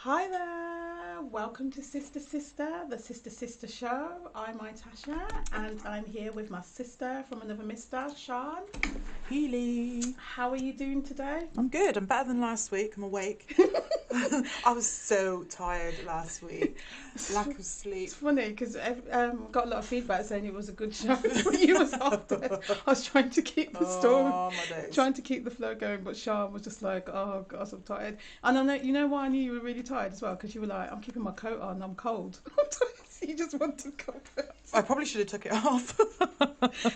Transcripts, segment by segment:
Hi there, welcome to Sister Sister, the Sister Sister Show. I'm Tasha, and I'm here with my sister from another mister, Sean. Healy. How are you doing today? I'm good. I'm better than last week. I'm awake. I was so tired last week. Lack of sleep. It's funny because got a lot of feedback saying it was a good show. You was after. I was trying to keep the story, trying to keep the flow going, but Sean was just like, "Oh gosh, I'm tired." And I know, you know why I knew you were really tired as well, because you were like, "I'm keeping my coat on. I'm cold." You just wanted comfort. I probably should have took it off.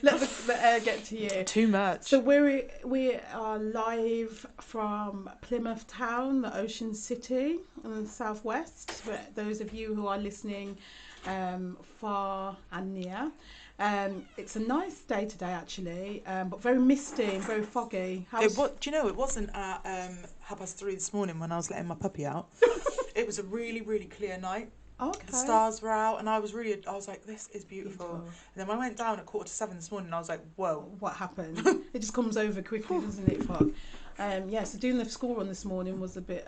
Let the air get to you. Too much. So we are live from Plymouth Town, the Ocean City in the southwest. For those of you who are listening far and near. It's a nice day today actually, but very misty and very foggy. Do you know, it wasn't at 3:30 this morning when I was letting my puppy out. It was a really, really clear night. Okay. The stars were out and I was like, this is beautiful. And then when I went down at 6:45 this morning, I was like, whoa. What happened? It just comes over quickly, doesn't it, fog? So doing the school run this morning was a bit,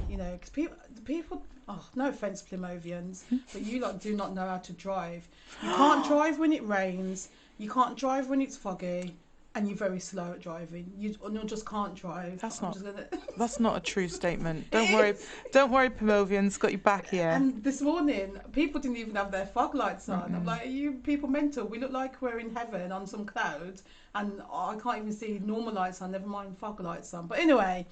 because people, no offence Plymouthians, but you lot do not know how to drive. You can't drive when it rains, you can't drive when it's foggy, and you're very slow at driving. You just can't drive. That's not a true statement. Don't worry, Plymouthians, got your back here. And this morning, people didn't even have their fog lights on. I'm like, are you people mental? We look like we're in heaven on some clouds, and I can't even see normal lights on, never mind fog lights on. But anyway,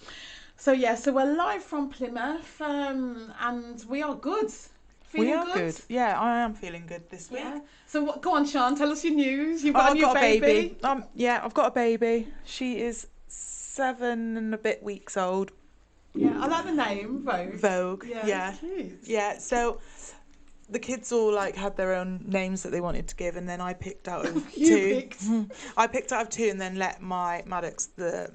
so we're live from Plymouth, and we are good. We are good. Yeah, I am feeling good this week. Yeah. So go on, Sean, tell us your news. You've got a baby. I've got a baby. She is 7 and a bit weeks old. Yeah, I like the name, Vogue. Vogue, yeah. Cute. Yeah, so the kids all had their own names that they wanted to give, and then I picked out of two. I picked out of two, and then let my Maddox,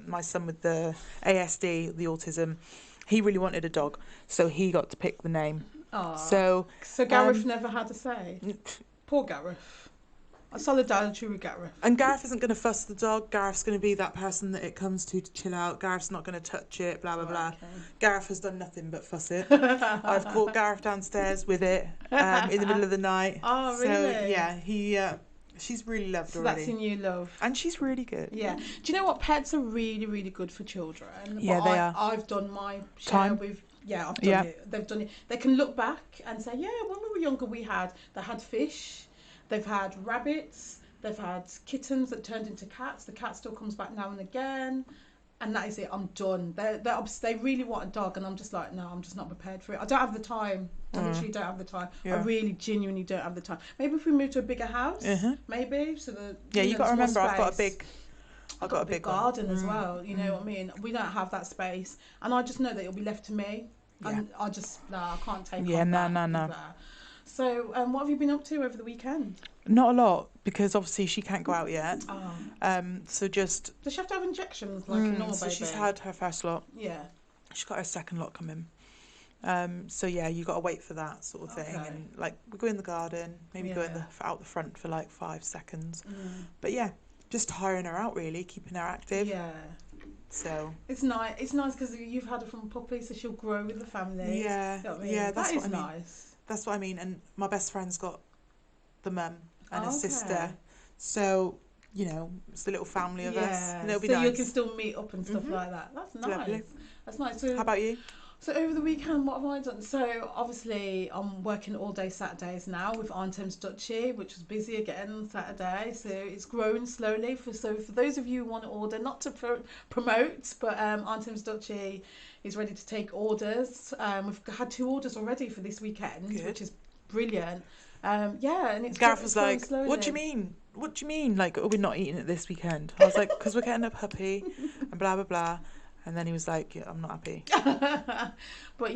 my son with the ASD, the autism, he really wanted a dog, so he got to pick the name. Aww. So Gareth never had a say. Poor Gareth. A solidarity with Gareth. And Gareth isn't going to fuss the dog. Gareth's going to be that person that it comes to chill out. Gareth's not going to touch it, blah, blah, blah. Okay. Gareth has done nothing but fuss it. I've caught Gareth downstairs with it in the middle of the night. Oh, really? So, yeah, she's really loved already. That's in you, love. And she's really good. Yeah. Do you know what? Pets are really, really good for children. Yeah, they are. I've done my share with... Yeah, I've done it. They've done it. They can look back and say, yeah, when we were younger, they had fish, they've had rabbits, they've had kittens that turned into cats. The cat still comes back now and again, and that is it. I'm done. They really want a dog, and I'm just like, no, I'm just not prepared for it. I don't have the time. I literally don't have the time. Yeah. I really genuinely don't have the time. Maybe if we move to a bigger house, maybe so you got to remember, space. I've got a big garden as well, you know what I mean? We don't have that space, and I just know that it'll be left to me, and I can't take on that. No. So, what have you been up to over the weekend? Not a lot, because obviously she can't go out yet. So just... Does she have to have injections like a normal baby? She's had her first lot. Yeah. She's got her second lot coming. So you got to wait for that sort of thing, and we go in the garden, maybe go out the front for 5 seconds. But just tiring her out, really, keeping her active. Yeah. So it's nice. It's nice because you've had her from puppy, so she'll grow with the family. Yeah. You know what I mean? Yeah, that's what I mean. Nice. That's what I mean. And my best friend's got the mum and a sister, so it's the little family of us. And it'll be nice. So you can still meet up and stuff like that. That's nice. Lovely. That's nice. So, how about you? So over the weekend, what have I done? So obviously I'm working all day Saturdays now with Arnhems Duchy, which was busy again on Saturday. So it's growing slowly. For those of you who want to order, not to promote, but Arnhems Duchy is ready to take orders. We've had 2 orders already for this weekend, which is brilliant. And it's Gareth was like, slowly. What do you mean? What do you mean? We're not eating it this weekend? I was like, because we're getting a puppy and blah, blah, blah. And then he was like, I'm not happy. But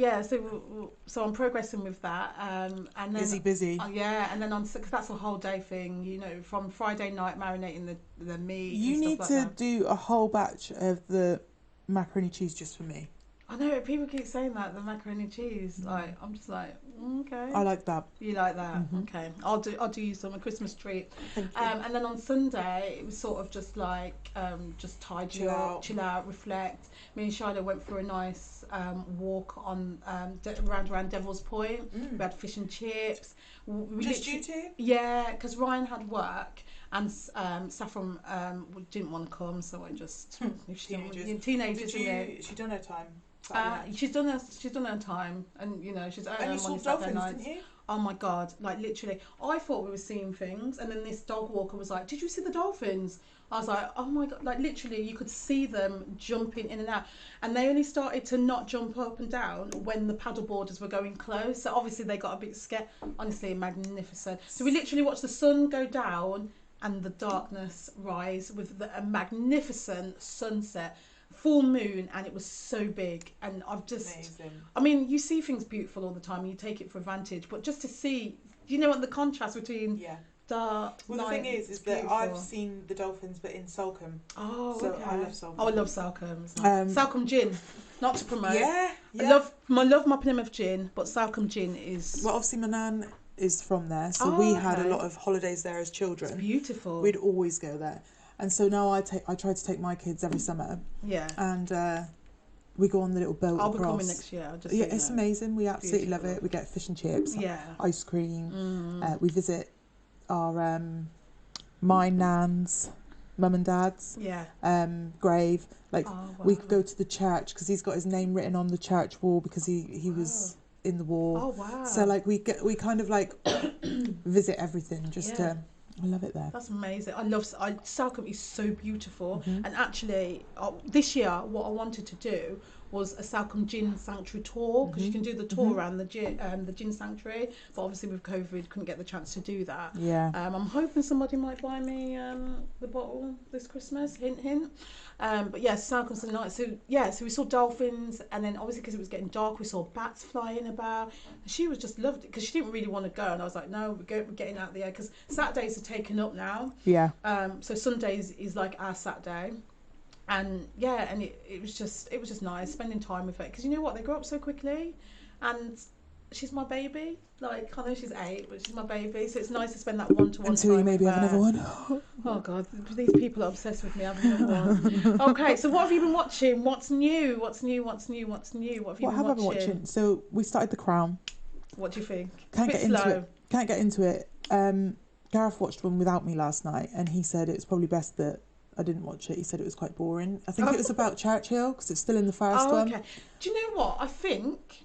so I'm progressing with that. And then, busy. And then because that's a whole day thing, from Friday night marinating the meat. You need to do a whole batch of the macaroni cheese just for me. I know people keep saying that, the macaroni and cheese. Like, I'm just like, okay. I like that. You like that? Okay. I'll do you some a Christmas treat. Thank you. And then on Sunday it was sort of just like just tidy up, chill out, reflect. Me and Shiloh went for a nice walk on around Devil's Point. We had fish and chips. Just you two? Yeah, because Ryan had work. And Saffron didn't want to come, so I just teenagers. She done her time. She's done her time, and you know she's. And you saw dolphins, didn't you? Oh my god! Like literally, I thought we were seeing things, and then this dog walker was like, "Did you see the dolphins?" I was like, "Oh my god!" Like literally, you could see them jumping in and out, and they only started to not jump up and down when the paddle boarders were going close. So obviously they got a bit scared. Honestly, magnificent. So we literally watched the sun go down and the darkness rise with a magnificent sunset. Full moon, and it was so big, and I've just amazing. I mean, you see things beautiful all the time and you take it for advantage, but just to see, you know what, the contrast between dark well light, the thing is that I've seen the dolphins but in Salcombe. So okay. I love Salcombe. I love Salcombe. Salcombe gin, not to promote. I love my Plymouth gin, but Salcombe gin is well, obviously my nan is from there, so we had a lot of holidays there as children. It's beautiful. We'd always go there. And so now I try to take my kids every summer. Yeah. And we go on the little boat I'll across. be coming next year. It's amazing. We absolutely love it. We get fish and chips, ice cream. We visit our my nan's mum and dad's grave. Like we could go to the church because he's got his name written on the church wall because he was in the war. Oh wow! So like we kind of like visit everything just to. I love it there. That's amazing. Salcombe is so beautiful. And actually, this year, what I wanted to do was a Salcombe Gin Sanctuary tour, because you can do the tour around the Gin Sanctuary. But obviously with COVID, couldn't get the chance to do that. Yeah. I'm hoping somebody might buy me the bottle this Christmas. Hint, hint. But yeah, Salcombe's so nice. So we saw dolphins, and then obviously because it was getting dark, we saw bats flying about. And she was just loved it because she didn't really want to go, and I was like, no, we're getting out there because Saturdays are taken up now. Yeah. So Sundays is like our Saturday. And it was just nice spending time with her because you know what, they grow up so quickly, and she's my baby. Like, I know she's 8, but she's my baby, so it's nice to spend that one-to-one until time you maybe have another one. Oh god, these people are obsessed with me having another one. Okay, so what have you been watching? What's new? What have you been watching? So we started The Crown. What do you think? Can't get into it. Gareth watched one without me last night, and he said it's probably best that I didn't watch it. He said it was quite boring. I think it was about Churchill because it's still in the first one. Okay. Do you know what? I think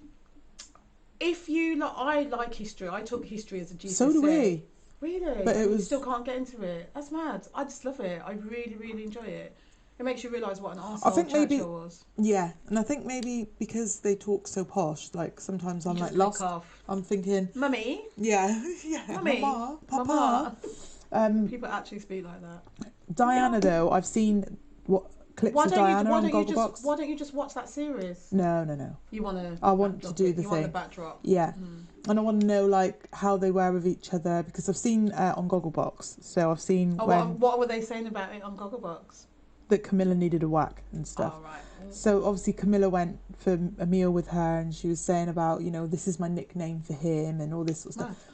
if you like, I like history. I took history as a GCSE. So do we. Really? But you still can't get into it. That's mad. I just love it. I really, really enjoy it. It makes you realise what an arsehole Churchill was. Yeah, and I think maybe because they talk so posh, like sometimes I'm like lost. I'm thinking, Mummy. Yeah, Mummy. Mama, Papa. People actually speak like that. Diana, though, I've seen clips of Diana on Gogglebox. Why don't you just watch that series? No. You want to? I want to do the thing. You want the backdrop. Yeah, and I want to know like how they were with each other because I've seen on Gogglebox. So I've seen what were they saying about it on Gogglebox? That Camilla needed a whack and stuff. Oh, right. So obviously Camilla went for a meal with her and she was saying about, you know, this is my nickname for him and all this sort of stuff.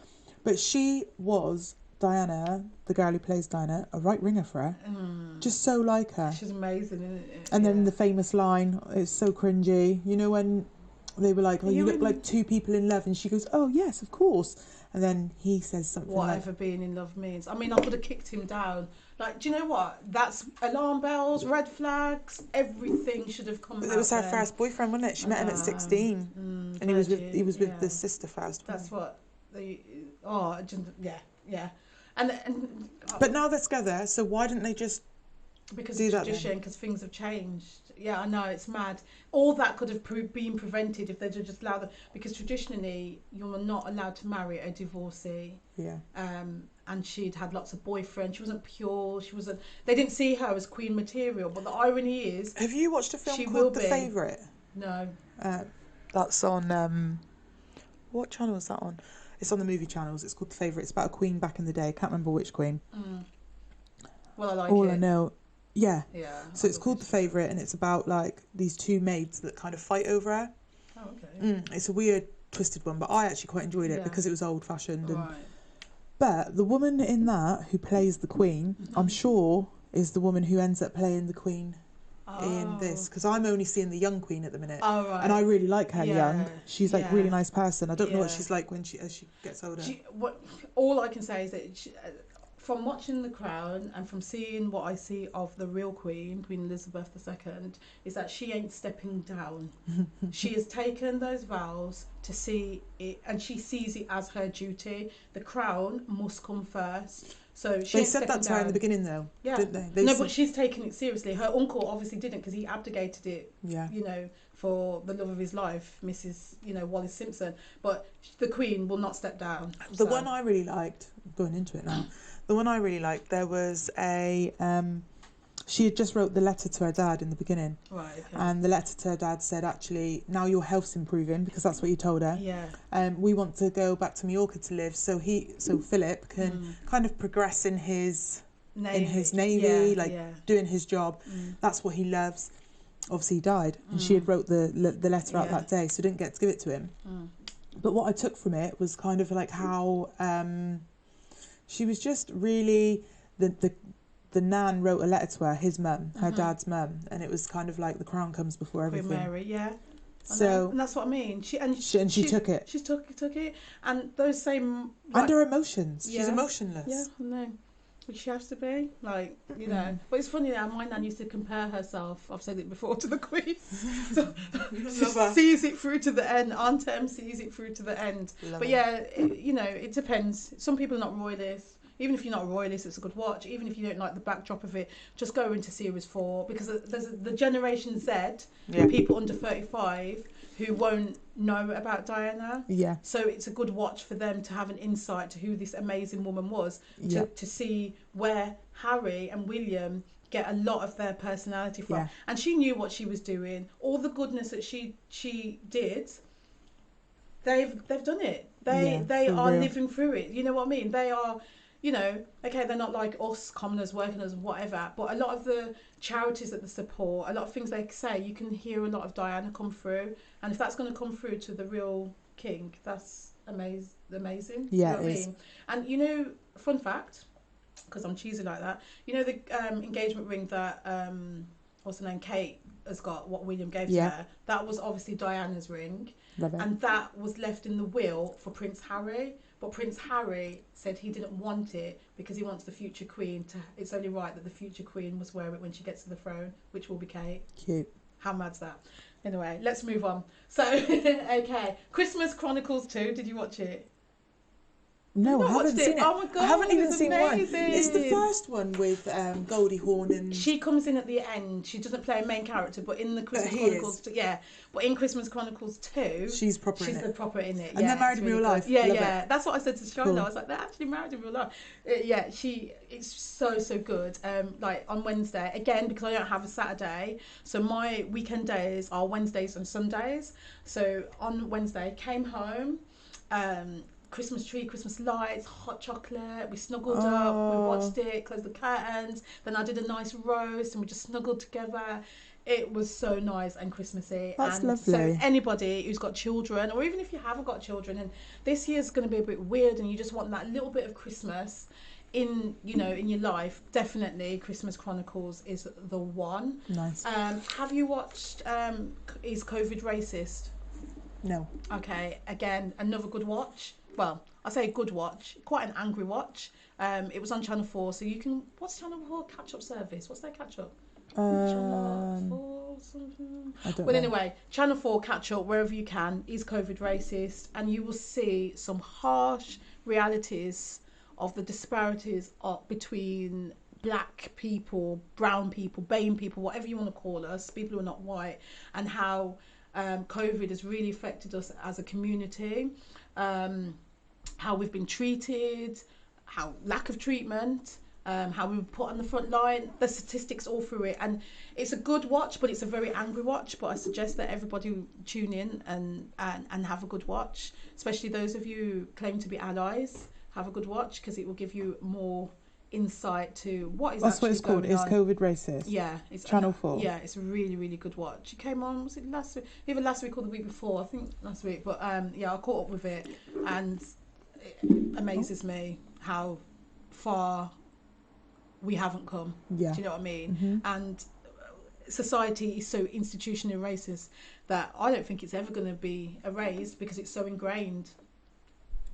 But she was, Diana, the girl who plays Diana, a right ringer for her. Just so like her. She's amazing, isn't it? And then the famous line, it's so cringy. You know when they were like, oh, you look like two people in love, and she goes, oh yes, of course. And then he says something whatever being in love means. I mean, I could have kicked him down. Like, do you know what? That's alarm bells, red flags, everything should have come out. But it was her first boyfriend, wasn't it? She met him at 16. And he was with the sister first. That's what yeah. And but now they're together, so why didn't they just because do of tradition, because things have changed. Yeah, I know, it's mad. All that could have been prevented if they'd just allowed them, because traditionally you're not allowed to marry a divorcee. Yeah. And she'd had lots of boyfriends. She wasn't pure. They didn't see her as queen material. But the irony is, have you watched a film called The Favourite? No. That's on what channel is that on? It's on the movie channels. It's called The Favourite. It's about a queen back in the day. Can't remember which queen. Well, I like All it. I know. Yeah. Yeah. So it's called The Favourite, and it's about like these two maids that kind of fight over her. Oh, okay. It's a weird, twisted one, but I actually quite enjoyed it because it was old fashioned. Right. But the woman in that who plays the Queen, I'm sure, is the woman who ends up playing the Queen in this, because I'm only seeing the young Queen at the minute. Oh, right. And I really like her young. She's like really nice person. I don't know what Yeah. she's like as she gets older. All I can say is that from watching The Crown and from seeing what I see of the real Queen, Queen Elizabeth II, is that she ain't stepping down. She has taken those vows to see it, and she sees it as her duty. The crown must come first. So she they said that to her in the beginning, though, didn't they? But she's taken it seriously. Her uncle obviously didn't, because he abdicated it. Yeah. You know, for the love of his life, Mrs. Wallis Simpson. But the Queen will not step down. The one I really liked, going into it now, the one I really liked, there was a she had just wrote the letter to her dad in the beginning. Right, okay. And the letter to her dad said, actually, now your health's improving, because that's what you told her. Yeah. We want to go back to Mallorca to live, so Philip can kind of progress in his navy, doing his job. That's what he loves. Obviously, he died, and she had wrote the letter out that day, so didn't get to give it to him. But what I took from it was kind of like how she was just really the nan wrote a letter to her, his mum, her dad's mum, and it was kind of like the crown comes before everything. Queen Mary, yeah. So and that's what I mean. She took it. She took it, and those same and her emotions. She's emotionless. Yeah, I know. Which she has to be, But it's funny now. My nan used to compare herself. I've said it before, to the Queen. So she sees it through to the end. Aunt Em sees it through to the end. But yeah, it depends. Some people are not royalists. Even if you're not a royalist, it's a good watch. Even if you don't like the backdrop of it, just go into series 4, because there's the Generation Z, people under 35 who won't know about Diana. Yeah. So it's a good watch for them to have an insight to who this amazing woman was, to see where Harry and William get a lot of their personality from. Yeah. And she knew what she was doing. All the goodness that she did, they've done it. They are living through it. You know what I mean? They are, okay, they're not like us commoners, workers, whatever, but a lot of the charities that they support, a lot of things they say, you can hear a lot of Diana come through. And if that's going to come through to the real king, that's amazing. Yeah, you know what I mean? And fun fact, because I'm cheesy like that, the engagement ring that what's her name, Kate has got, what William gave to her, that was obviously Diana's ring. Love it. And that was left in the will for Prince Harry. But Prince Harry said he didn't want it because he wants the future queen to. It's only right that the future queen must wear it when she gets to the throne, which will be Kate. Cute. How mad's that? Anyway, let's move on. So, okay, Christmas Chronicles 2. Did you watch it? No, I haven't seen it. Oh my god, I haven't even seen amazing. One. It's the first one with Goldie Hawn and. She comes in at the end. She doesn't play a main character, but in the Christmas Chronicles, But in Christmas Chronicles 2, she's proper in it. She's the proper in it. And they're married in real life. Yeah, yeah. That's what I said to Charlotte. I was like, they're actually married in real life. It's so good. Like on Wednesday again, because I don't have a Saturday, so my weekend days are Wednesdays and Sundays. So on Wednesday, came home. Christmas tree, Christmas lights, hot chocolate. We snuggled up, we watched it, closed the curtains. Then I did a nice roast and we just snuggled together. It was so nice and Christmassy. That's lovely. So anybody who's got children, or even if you haven't got children, and this year's going to be a bit weird and you just want that little bit of Christmas in your life, definitely Christmas Chronicles is the one. Nice. Have you watched Is COVID Racist? No. Okay, again, another good watch. Well, I say good watch, quite an angry watch. It was on Channel 4, so you can. What's Channel 4 catch-up service? What's their catch-up? Channel 4 something. I don't know. Well, anyway, Channel 4 catch-up wherever you can. Is COVID racist? And you will see some harsh realities of the disparities between black people, brown people, BAME people, whatever you want to call us, people who are not white, and how COVID has really affected us as a community. How we've been treated, how lack of treatment, how we were put on the front line, the statistics all through it. And it's a good watch, but it's a very angry watch. But I suggest that everybody tune in and have a good watch, especially those of you who claim to be allies. Have a good watch, because it will give you more insight to what is That's actually what it's called. going It's on. COVID Racist. Yeah, it's Channel 4. Yeah, it's a really, really good watch. It came on, was it last week? Either last week or the week before. I think last week. But yeah, I caught up with it, and it amazes me how far we haven't come. Yeah. Do you know what I mean? Mm-hmm. And society is so institutionally racist that I don't think it's ever going to be erased because it's so ingrained.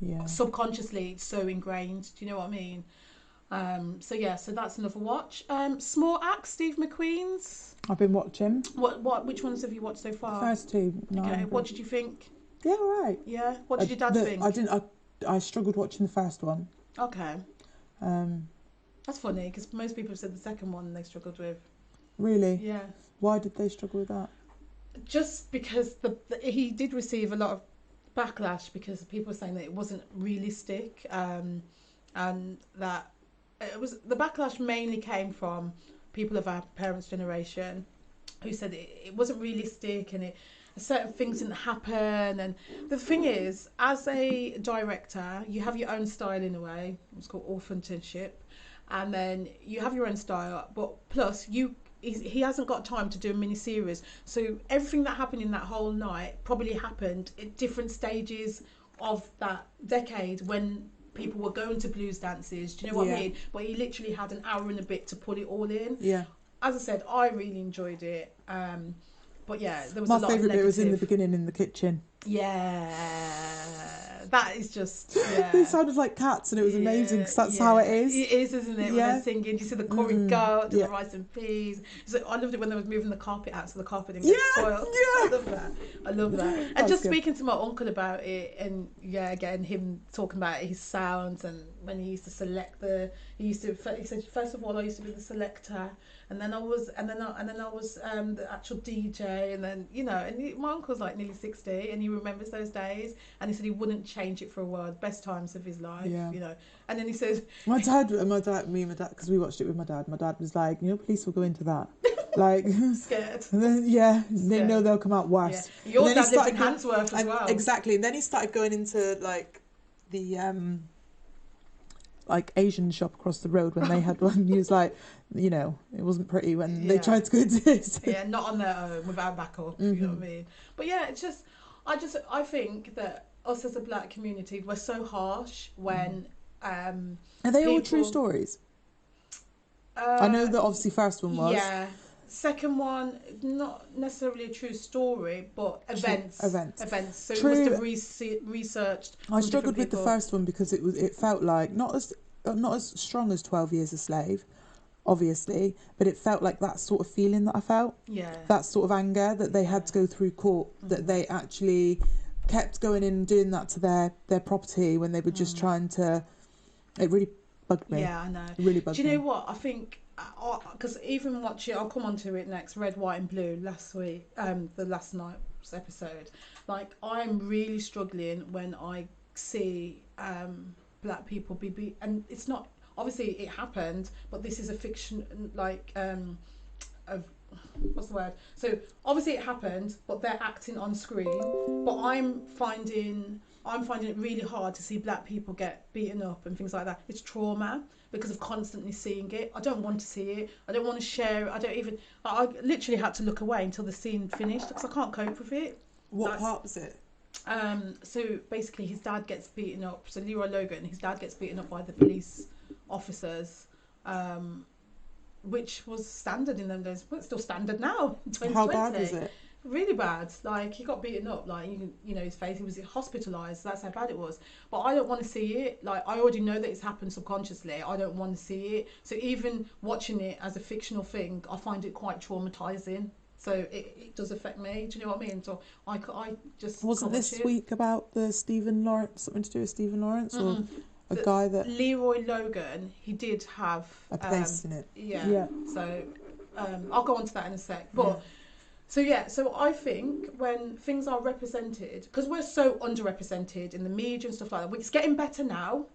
Yeah. Subconsciously, it's so ingrained. Do you know what I mean? So yeah, so that's another watch. Small Axe, Steve McQueen's. I've been watching. Which ones have you watched so far? The first two. Okay, what did you think? Yeah, all right. Yeah, what did your dad think? I struggled watching the first one. Okay. That's funny because most people have said the second one they struggled with. Really? Yeah. Why did they struggle with that? Just because he did receive a lot of backlash because people were saying that it wasn't realistic, and that it was, the backlash mainly came from people of our parents' generation who said it wasn't realistic and certain things didn't happen. And the thing is, as a director, you have your own style in a way. It's called authenticship, and then you have your own style, but plus he hasn't got time to do a mini series, so everything that happened in that whole night probably happened at different stages of that decade when people were going to blues dances. Do you know what I mean? But he literally had an hour and a bit to put it all in. Yeah. As I said, I really enjoyed it. But yeah, there was my a lot of favourite bit negative. was in the beginning in the kitchen. Yeah, that is just. Yeah. They sounded like cats, and it was amazing because that's how it is. It is, isn't it? When they're singing, do you see the curry goat, the rice and peas? So I loved it when they was moving the carpet out, so the carpet didn't get spoiled. Yeah, I love that. I love that. And just speaking to my uncle about it, and again him talking about his sounds, and when he used to select he said first of all I used to be the selector. And then I was the actual DJ, and then my uncle's like nearly 60, and he remembers those days, and he said he wouldn't change it for a world. Best times of his life, And then he says, my dad, because we watched it with my dad. My dad was like, police will go into that, like scared. And then they know they'll come out worse. Yeah. Your dad lived in Handsworth as well. Exactly, and then he started going into like the like Asian shop across the road when they had one. He was like, it wasn't pretty when they tried to go into this. Yeah, not on their own, without backup. You know what I mean? But yeah, it's just, I think that us as a black community, we're so harsh when. Are they all true stories? I know that obviously first one was. Yeah. Second one, not necessarily a true story, but events. So true. It must have researched. I struggled with the first one because it felt like not as strong as 12 Years a Slave, obviously, but it felt like that sort of feeling that I felt. Yeah. That sort of anger that they had to go through court, that they actually kept going in and doing that to their property when they were just trying to. It really bugged me. Yeah, I know. It really bugged me. Do you know what I think? Because even watching, I'll come on to it next, Red, White and Blue last week, the last night's episode, like I'm really struggling when I see black people be beat, and it's not, obviously it happened, but this is a fiction, like of what's the word, so obviously it happened, but they're acting on screen, but I'm finding it really hard to see black people get beaten up and things like that. It's trauma because of constantly seeing it. I don't want to see it. I don't want to share it. I literally had to look away until the scene finished because I can't cope with it. What part was it? So basically his dad gets beaten up. So Leroy Logan, his dad gets beaten up by the police officers, which was standard in them days. Well, it's still standard now in 2020. How bad was it? Really bad. Like he got beaten up, like his face, he was hospitalised. That's how bad it was. But I don't want to see it. Like I already know that it's happened subconsciously. I don't want to see it. So even watching it as a fictional thing, I find it quite traumatising. So it does affect me. Do you know what I mean? So I just wasn't this week about the Stephen Lawrence, something to do with Stephen Lawrence or a guy that Leroy Logan, he did have a place in it. Yeah. So I'll go on to that in a sec. But so I think when things are represented, because we're so underrepresented in the media and stuff like that, which is getting better now,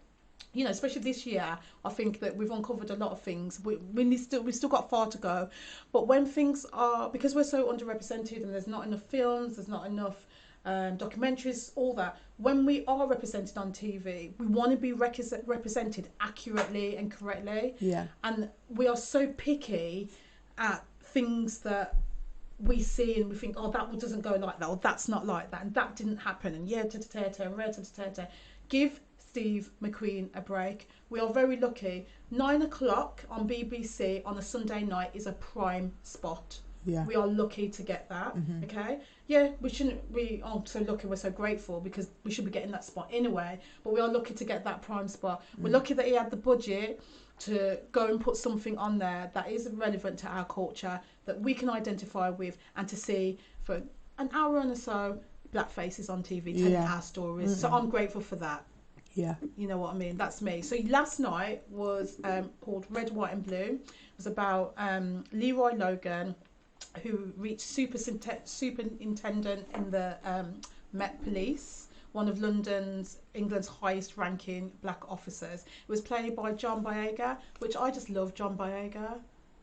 especially this year, I think that we've uncovered a lot of things. We've still got far to go, but when things are, because we're so underrepresented and there's not enough films, there's not enough documentaries, all that. When we are represented on TV, we want to be represented accurately and correctly. Yeah. And we are so picky at things that we see and we think, oh, that doesn't go like that, or that's not like that, and that didn't happen, and give Steve McQueen a break. We are very lucky. 9 o'clock on BBC on a Sunday night is a prime spot. Yeah. We are lucky to get that. Mm-hmm. Okay. Yeah, we shouldn't be so lucky, we're so grateful, because we should be getting that spot anyway, but we are lucky to get that prime spot. We're lucky that he had the budget to go and put something on there that is relevant to our culture, that we can identify with, and to see for an hour and so black faces on TV telling our stories. So I'm grateful for that. Yeah. You know what I mean? That's me. So last night was called Red, White and Blue. It was about Leroy Logan, who reached superintendent in the Met Police, one of England's highest ranking black officers. It was played by John Boyega, which I just love John Boyega.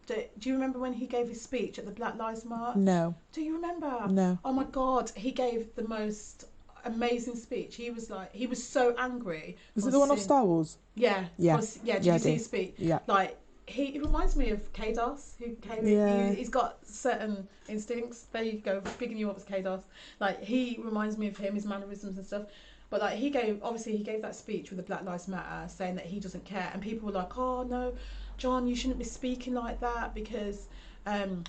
Do you remember when he gave his speech at the Black Lives March? No. Do you remember? No. Oh my God, he gave the most amazing speech. He was so angry. Was it the one off Star Wars? Yeah. Yeah. Did you see his speech? Yeah. Like, he reminds me of Kados, who came in. He's got certain instincts. There you go, bigging you up as Kados. Like, he reminds me of him, his mannerisms and stuff. But like, he gave that speech with the Black Lives Matter, saying that he doesn't care, and people were like, oh no, John, you shouldn't be speaking like that, because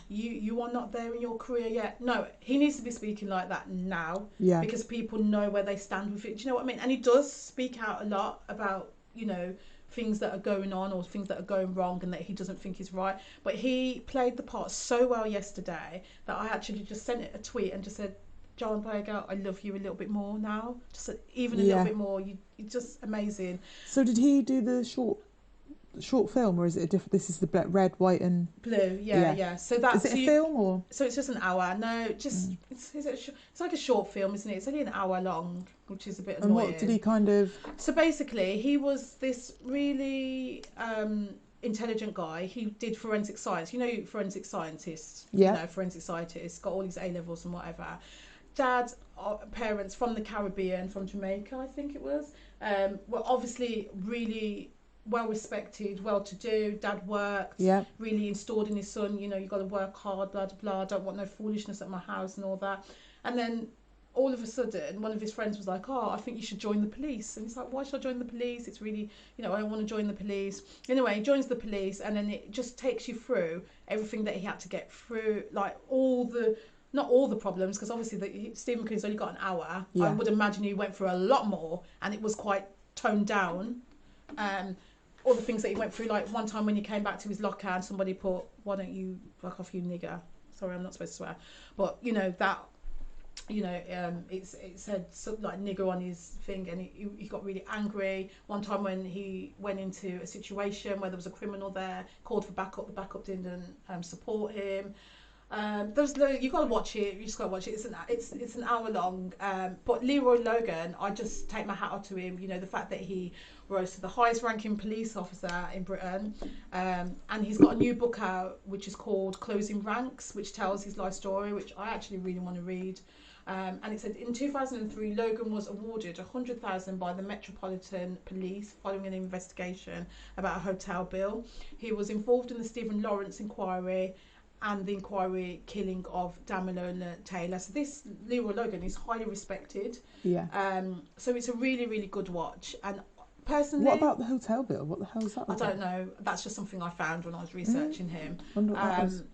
you are not there in your career yet. No, he needs to be speaking like that now, because people know where they stand with it. Do you know what I mean? And he does speak out a lot about, you know, things that are going on or things that are going wrong and that he doesn't think is right. But he played the part so well yesterday that I actually just sent it a tweet and just said, John Boyega, I love you a little bit more now. Just even a little bit more. You're just amazing. So did he do the short film, or is it a different? This is the Red, White and Blue. Yeah. So that's, is it a film or? So it's just an hour. No, just it's like a short film, isn't it? It's only an hour long, which is a bit annoying. And what did he kind of? So basically, he was this really intelligent guy. He did forensic science. You know, forensic scientists. Yeah. You know, forensic scientists, got all these A levels and whatever. Dad, parents from the Caribbean, from Jamaica, I think it was, were obviously really well respected, well to do. Dad worked, really installed in his son, you know, you got to work hard, blah, blah, blah, don't want no foolishness at my house and all that. And then all of a sudden, one of his friends was like, oh, I think you should join the police. And he's like, why should I join the police? It's really, you know, I don't want to join the police. Anyway, he joins the police, and then it just takes you through everything that he had to get through, like not all the problems, because obviously Steve McQueen's only got an hour. I would imagine he went through a lot more, and it was quite toned down. All the things that he went through, like one time when he came back to his locker and somebody put, why don't you fuck off, you nigger. Sorry, I'm not supposed to swear. But, you know, that, you know, it said something like nigger on his thing, and he got really angry. One time when he went into a situation where there was a criminal there, called for backup, the backup didn't support him. You gotta watch it. You just gotta watch it. It's an hour long. But Leroy Logan, I just take my hat off to him. You know, the fact that he rose to the highest ranking police officer in Britain, and he's got a new book out which is called Closing Ranks, which tells his life story, which I actually really want to read. And it said in 2003, Logan was awarded $100,000 by the Metropolitan Police following an investigation about a hotel bill. He was involved in the Stephen Lawrence inquiry and the inquiry killing of Damilola Taylor. So this Leroy Logan is highly respected. Yeah. So it's a really, really good watch. And personally, what about the hotel bill? What the hell is that? I don't know. That's just something I found when I was researching him. Wonder what that was.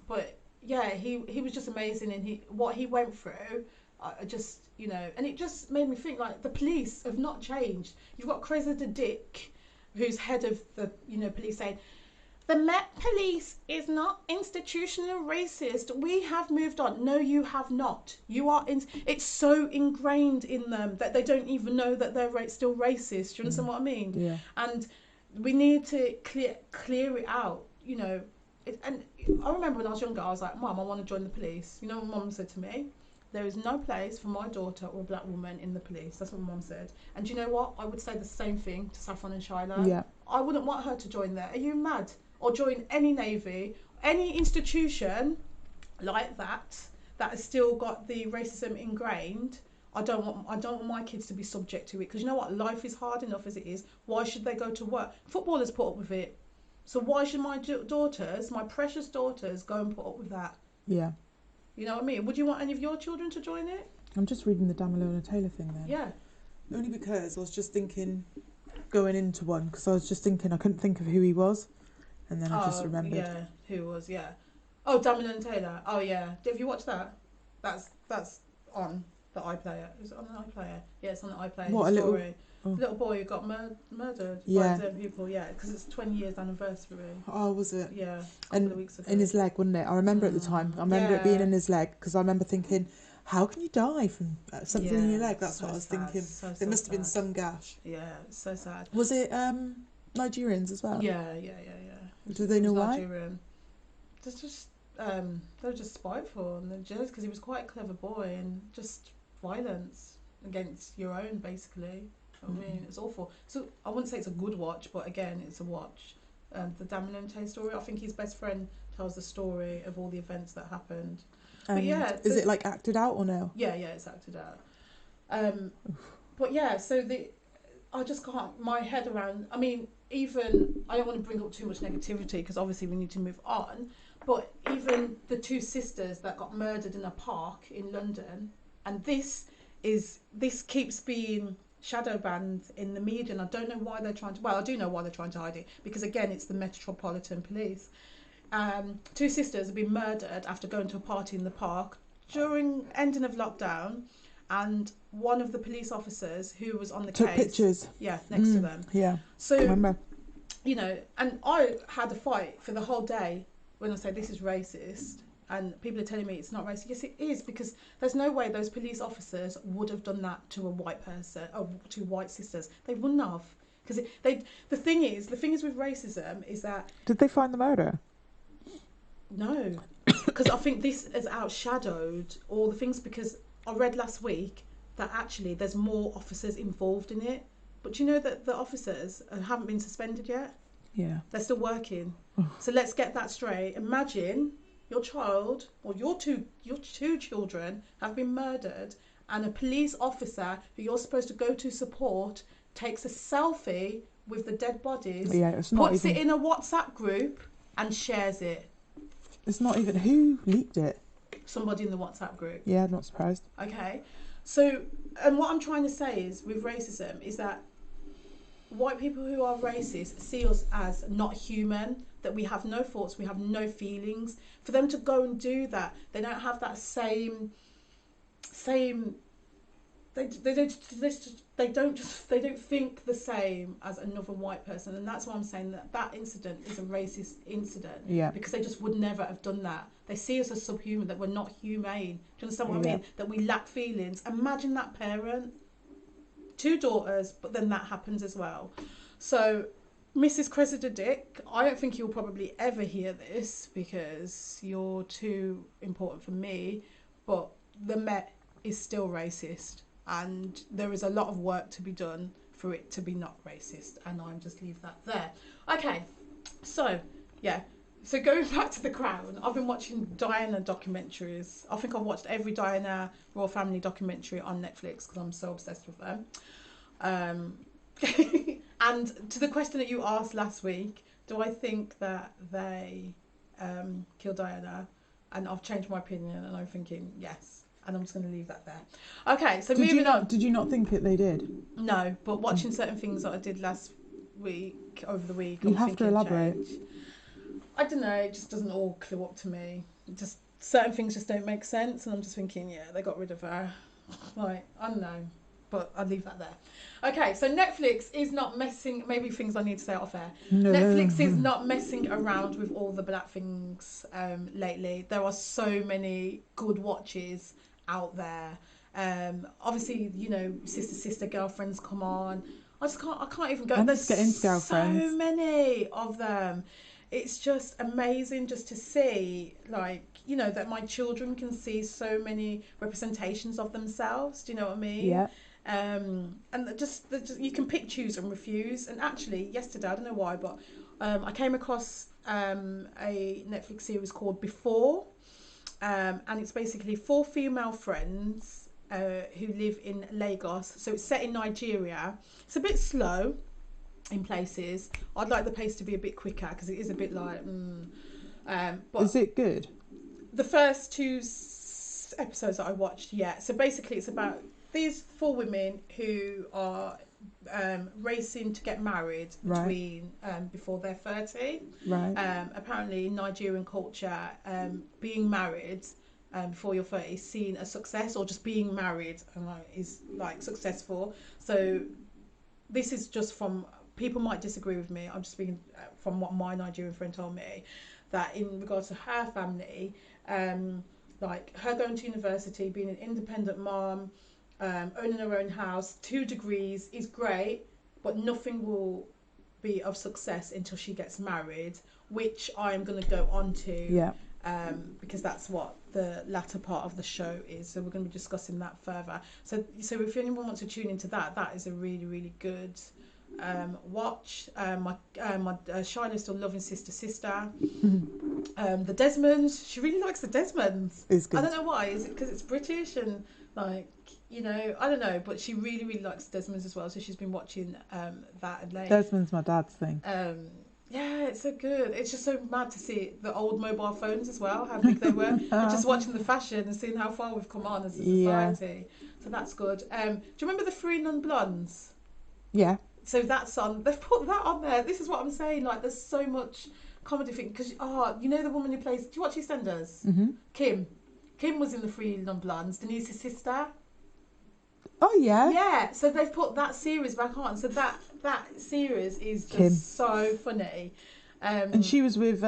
But yeah, he was just amazing, and what he went through. I just, you know, and it just made me think, like, the police have not changed. You've got Cressida Dick, who's head of the, you know, police, saying, the Met Police is not institutional racist. We have moved on. No, you have not. You are it's so ingrained in them that they don't even know that they're still racist. Do you understand what I mean? Yeah. And we need to clear it out, you know. And I remember when I was younger, I was like, Mum, I want to join the police. You know what Mum said to me? There is no place for my daughter or a black woman in the police. That's what my mum said. And do you know what? I would say the same thing to Saffron and Shiloh. Yeah. I wouldn't want her to join there. Are you mad? Or join any navy, any institution like that has still got the racism ingrained. I don't want my kids to be subject to it, because you know what, life is hard enough as it is. Why should they go to work? Footballers put up with it, so why should my daughters, my precious daughters, go and put up with that? Yeah. You know what I mean? Would you want any of your children to join it? I'm just reading the Damalona Taylor thing then. Yeah. Only because I was just thinking, going into one, because I was just thinking I couldn't think of who he was, and then I just remembered. Yeah, who was, yeah. Oh, Damalona Taylor. Oh, yeah. Have you watched that? That's on the iPlayer. Is it on the iPlayer? Yeah, it's on the iPlayer. What, a little boy who got murdered Yeah. by them people, yeah, because it's 20 years anniversary. Oh, was it? Yeah, a couple of weeks ago. In his leg, wasn't it? I remember at the time. I remember it being Yeah. in his leg, because I remember thinking, how can you die from something in your Yeah, leg? That's so what I was sad, thinking. so There must have been sad. some gash. Yeah, it's so sad. Was it Nigerians as well? Yeah. Do they know why? Nigerian. There's just they were just spiteful and they're jealous, because he was quite a clever boy, and just violence against your own, basically. I mean, it's awful. So I wouldn't say it's a good watch, but again, it's a watch. The Damalona Taylor story. I think his best friend tells the story of all the events that happened. But yeah, is it like acted out or no? Yeah, it's acted out. But yeah, so I just can't my head around. I mean, even I don't want to bring up too much negativity, because obviously we need to move on. But even the two sisters that got murdered in a park in London, and this keeps being shadow banned in the media, and I don't know why they're trying to. Well, I do know why they're trying to hide it, because again, it's the Metropolitan Police. Two sisters have been murdered after going to a party in the park during ending of lockdown, and one of the police officers who was on the Took case, pictures. yeah, next to them. Yeah. So I remember. you know, and I had a fight for the whole day when I say this is racist, and people are telling me it's not racist. Yes, it is, because there's no way those police officers would have done that to a white person, or to white sisters. They wouldn't have, because the thing is with racism is that Did they find the murder? no, because I think this has outshadowed all the things, because I read last week that actually there's more officers involved in it. But do you know that the officers haven't been suspended yet? Yeah. They're still working. So let's get that straight. Imagine your child, or your two children have been murdered, and a police officer who you're supposed to go to support takes a selfie with the dead bodies, Yeah, it's not puts even. it in a WhatsApp group and shares it. It's not even who leaked it. Somebody in the WhatsApp group. Yeah, not surprised. Okay, so and what I'm trying to say is with racism is that white people who are racist see us as not human, that we have no thoughts, we have no feelings. For them to go and do that, they don't have that same they don't think the same as another white person, and that's why I'm saying that incident is a racist incident. Yeah. Because they just would never have done that. They see us as subhuman, that we're not humane. Do you understand what I mean? That we lack feelings. Imagine that parent, 2 daughters, but then that happens as well. So Mrs. Cressida Dick, I don't think you'll probably ever hear this because you're too important for me, but the Met is still racist, and there is a lot of work to be done for it to be not racist, and I'm just leave that there. Okay, so yeah, so going back to The Crown, I've been watching Diana documentaries. I think I've watched every Diana Royal Family documentary on Netflix because I'm so obsessed with them. And to the question that you asked last week, do I think that they killed Diana? And I've changed my opinion, and I'm thinking yes. And I'm just going to leave that there. Okay, so moving on. Did you not think they did? No, but watching certain things that I did last week, over the week, You have to elaborate. I don't know, it just doesn't all clue up to me. Just certain things just don't make sense, and I'm just thinking, yeah, they got rid of her. Like, I don't know, but I'll leave that there. Okay, so Netflix is not messing, maybe things I need to say off air. No. Netflix is not messing around with all the black things lately. There are so many good watches out there. Obviously, you know, sister girlfriends come on. I can't even go. I need There's to get into Girlfriends. so many of them. It's just amazing just to see, like, you know, that my children can see so many representations of themselves. Do you know what I mean? Yeah. And just you can pick, choose and refuse. And actually yesterday, I don't know why, but I came across a Netflix series called Before, and it's basically 4 female friends who live in Lagos. So it's set in Nigeria. It's a bit slow in places. I'd like the pace to be a bit quicker because it is a bit like. But is it good? The first two episodes that I watched, yeah. So basically, it's about these 4 women who are racing to get married between before they're 30. Right. Apparently, in Nigerian culture, being married before you're 30 is seen as success, or just being married is like successful. So this is just from, people might disagree with me. I'm just speaking from what my Nigerian friend told me, that in regards to her family, like her going to university, being an independent mom, owning her own house, 2 degrees is great, but nothing will be of success until she gets married, which I'm going to go on to. Yeah. Because that's what the latter part of the show is. So we're going to be discussing that further. So if anyone wants to tune into that, that is a really, really good watch. My Shiloh's still loving Sister. The Desmonds, she really likes the Desmonds. It's good. I don't know why. Is it because it's British and like, you know, I don't know, but she really, really likes Desmonds as well. So she's been watching that and like. Desmond's my dad's thing. Yeah, it's so good. It's just so mad to see the old mobile phones as well, how big they were. And just watching the fashion and seeing how far we've come on as a society. Yeah. So that's good. Do you remember the 3 Non-Blondes? Yeah. So that's on. They've put that on there. This is what I'm saying. Like, there's so much comedy thing because you know the woman who plays. Do you watch EastEnders? Mm-hmm. Kim was in the 3 Non-Blondes. Denise's sister. Oh yeah. Yeah. So they've put that series back on. So that series is just Kim. So funny. And she was with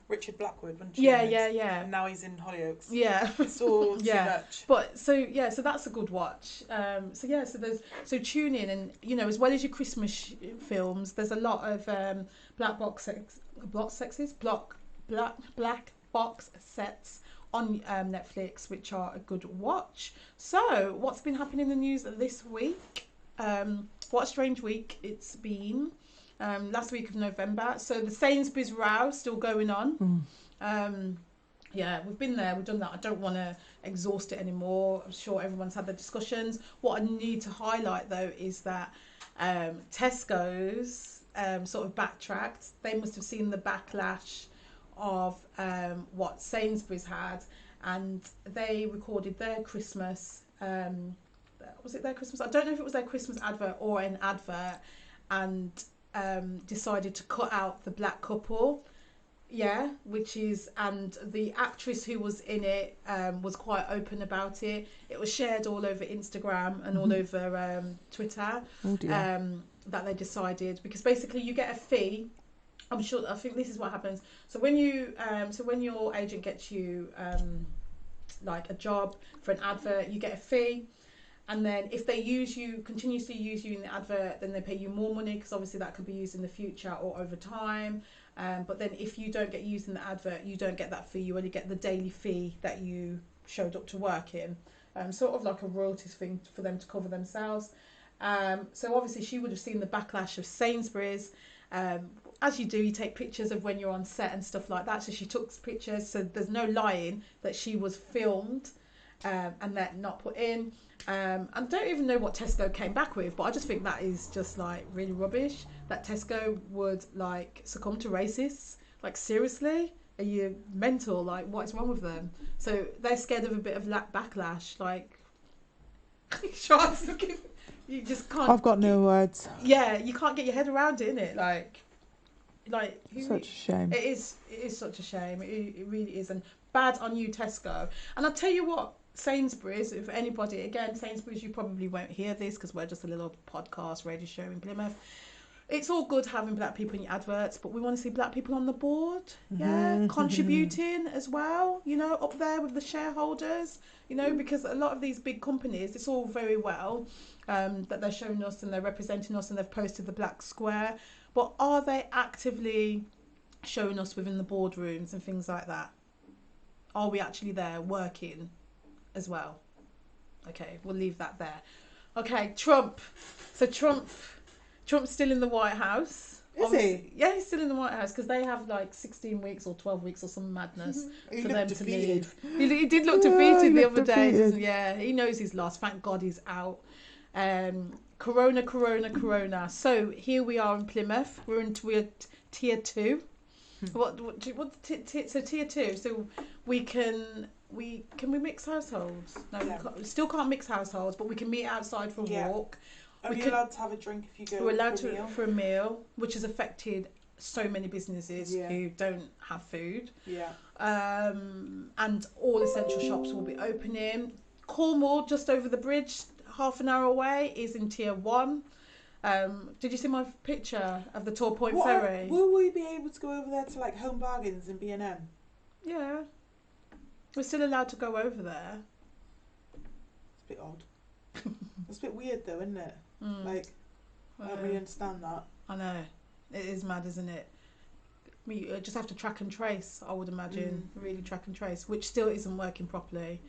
Richard Blackwood, wasn't she? Yeah. And now he's in Hollyoaks. Yeah. It's all too much. But so that's a good watch. So tune in, and you know, as well as your Christmas films, there's a lot of black box sets on Netflix, which are a good watch. So what's been happening in the news this week? What a strange week it's been. Last week of November. So the Sainsbury's row still going on. Yeah, we've been there, we've done that. I don't want to exhaust it anymore. I'm sure everyone's had their discussions. What I need to highlight though is that Tesco's sort of backtracked. They must have seen the backlash of what Sainsbury's had, and they recorded their Christmas. Was it their Christmas? I don't know if it was their Christmas advert or an advert, and decided to cut out the black couple. Yeah, and the actress who was in it was quite open about it. It was shared all over Instagram and all over Twitter. Oh dear. That they decided, because basically you get a fee. I think this is what happens. So when your agent gets you like a job for an advert, you get a fee. And then if they continuously use you in the advert, then they pay you more money, because obviously that could be used in the future or over time. But then if you don't get used in the advert, you don't get that fee. You only get the daily fee that you showed up to work in. Sort of like a royalties thing for them to cover themselves. So obviously she would have seen the backlash of Sainsbury's. As you do, you take pictures of when you're on set and stuff like that. So she took pictures. So there's no lying that she was filmed and that not put in. And I don't even know what Tesco came back with, but I just think that is just like really rubbish, that Tesco would like succumb to racists. Like, seriously, are you mental? Like, what is wrong with them? So they're scared of a bit of backlash. Like, Charles, you just can't. I've got no words. Yeah, you can't get your head around it, innit? Like such a shame. It is such a shame. It really is, and bad on you, Tesco. And I'll tell you what. Sainsbury's, if anybody, again, Sainsbury's, you probably won't hear this because we're just a little podcast radio show in Plymouth. It's all good having black people in your adverts, but we want to see black people on the board, contributing as well, you know, up there with the shareholders, you know, because a lot of these big companies, it's all very well that they're showing us and they're representing us and they've posted the black square, but are they actively showing us within the boardrooms and things like that? Are we actually there working as well? Okay, we'll leave that there. Okay, Trump. So Trump's still in the White House. Is he? Yeah, he's still in the White House because they have like 16 weeks or 12 weeks or some madness for them to leave. He did look defeated the other day. Yeah, he knows he's lost. Thank God he's out. Corona. So here we are in Plymouth. We're tier 2. So tier 2. So can we mix households? No, we still can't mix households, but we can meet outside for a walk. Are you allowed to have a drink if you go? We're allowed for a meal, which has affected so many businesses who don't have food. Yeah. And all essential shops will be opening. Cornwall, just over the bridge, half an hour away, is in tier 1. Did you see my picture of the Tor Point Ferry? Will we be able to go over there to like Home Bargains and B&M? Yeah. We're still allowed to go over there. It's a bit odd. It's a bit weird though, isn't it? Like, I don't really understand that. I know. It is mad, isn't it? You just have to track and trace, I would imagine. Really track and trace, which still isn't working properly.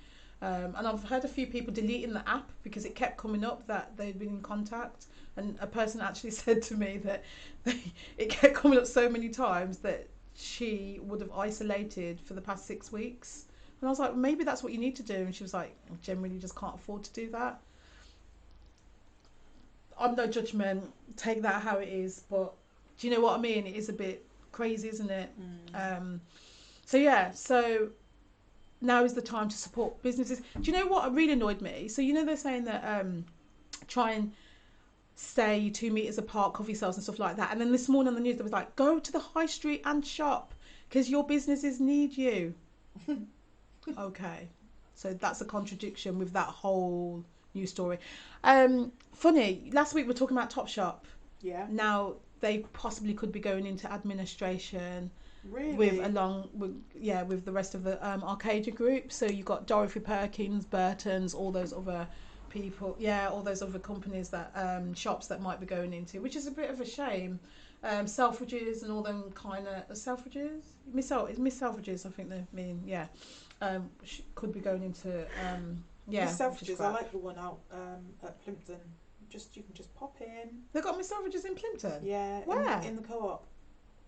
And I've heard a few people deleting the app because it kept coming up that they'd been in contact. And a person actually said to me that it kept coming up so many times that she would have isolated for the past 6 weeks. And I was like, maybe that's what you need to do. And she was like, I generally just can't afford to do that. I'm no judgment. Take that how it is. But do you know what I mean? It is a bit crazy, isn't it? So now is the time to support businesses. Do you know what really annoyed me? So, they're saying that try and stay 2 meters apart, cover yourselves and stuff like that. And then this morning on the news, there was like, go to the high street and shop because your businesses need you. Okay. So that's a contradiction with that whole news story. Funny, last week we were talking about Topshop. Yeah. Now they possibly could be going into administration. Really? With the rest of the Arcadia group. So you've got Dorothy Perkins, Burton's, all those other people. Yeah, all those other companies that shops that might be going into, which is a bit of a shame. Selfridges and all them kind of Selfridges. Miss Selfridges, I think they mean. Yeah. Could be going into Miss Selfridges. I like the one out at Plimpton. You can just pop in. They've got Miss Selfridges in Plimpton. Yeah. Where? In the Co-op.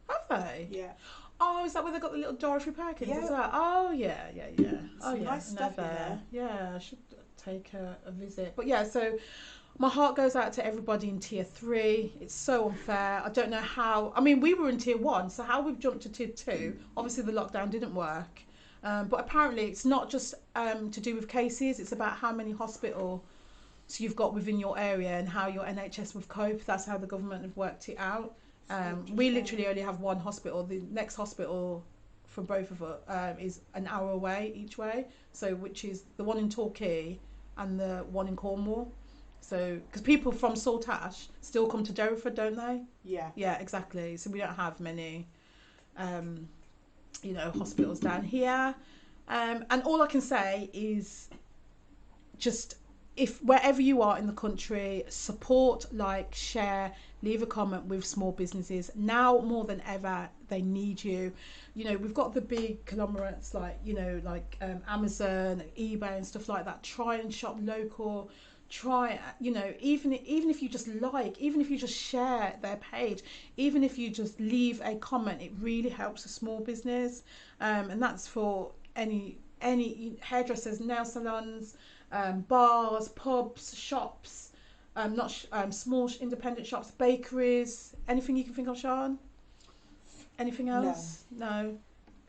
Have they? Yeah. Oh, is that where they got the little Dorothy Perkins as well? Oh yeah. Some nice stuff in there. Yeah, I should take a visit. But yeah, so my heart goes out to everybody in tier 3. It's so unfair. I don't know how. I mean, we were in tier 1, so how we've jumped to tier 2. Obviously, the lockdown didn't work. But apparently, it's not just to do with cases. It's about how many hospitals you've got within your area and how your NHS would cope. That's how the government have worked it out. We literally only have one hospital. The next hospital for both of us is an hour away each way. So, which is the one in Torquay and the one in Cornwall. So, because people from Saltash still come to Derriford, don't they? Yeah. Yeah, exactly. So we don't have many, hospitals down here. And all I can say is just, if wherever you are in the country, support, like, share, leave a comment with small businesses. Now more than ever, they need you. We've got the big conglomerates like Amazon, eBay and stuff like that. Try and shop local. Try, even if you just even if you just share their page, even if you just leave a comment, it really helps a small business. And that's for any hairdressers, nail salons, bars, pubs, shops, small independent shops, bakeries, anything you can think of, Sean? Anything else? No.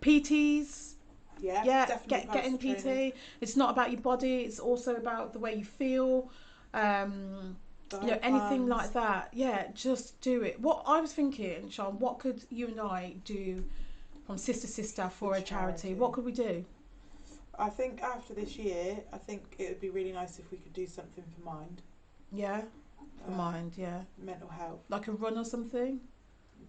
PTs. Yeah, getting PT. Training. It's not about your body, it's also about the way you feel. Anything like that. Yeah, just do it. What I was thinking, Sean, what could you and I do from Sister for a charity? What could we do? I think after this year, it would be really nice if we could do something for Mind. Yeah, for Mind, yeah. Mental health. Like a run or something?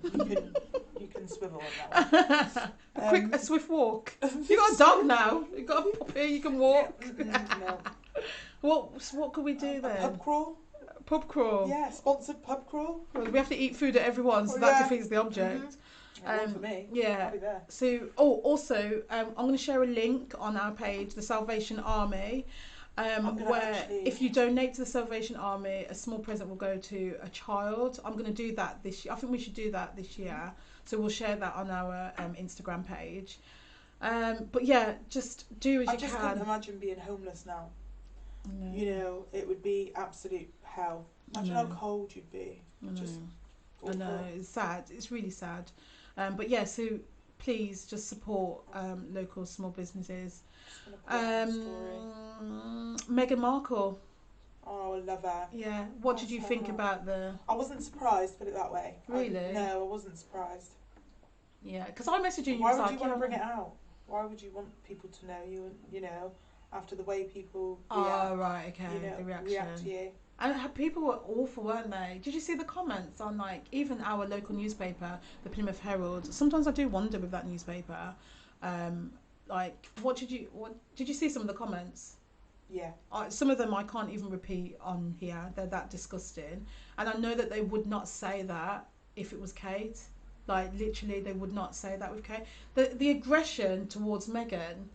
You can swivel on that one. A swift walk. You got a dog now. You got a puppy. You can walk. No. What could we do then? Pub crawl. Pub crawl. Yeah, sponsored pub crawl. Well, we have to eat food at everyone, so that defeats the object. For me. Yeah. I'll be there. So, also, I'm going to share a link on our page, the Salvation Army. where if you donate to the Salvation Army, a small present will go to a child. I'm going to do that this year. I think we should do that this year. So we'll share that on our Instagram page. But yeah, just do as you can. I just couldn't imagine being homeless now. No. You know, it would be absolute hell. Imagine how cold you'd be. I know, it's sad. It's really sad. But yeah, so please just support local small businesses. Meghan Markle. Oh, I love her. Yeah. What did you think about the... I wasn't surprised, put it that way. Really? No, I wasn't surprised. Yeah, because I messaged you and Why would you want to bring it out? Why would you want people to know you know, after the way people react, right, okay, you know, the reaction. react to you. And people were awful, weren't they? Did you see the comments on, like, even our local newspaper, the Plymouth Herald? Sometimes I do wonder with that newspaper, like, did you see some of the comments? Yeah. Some of them I can't even repeat on here. They're that disgusting. And I know that they would not say that if it was Kate. Like, literally, they would not say that with Kate. The aggression towards Meghan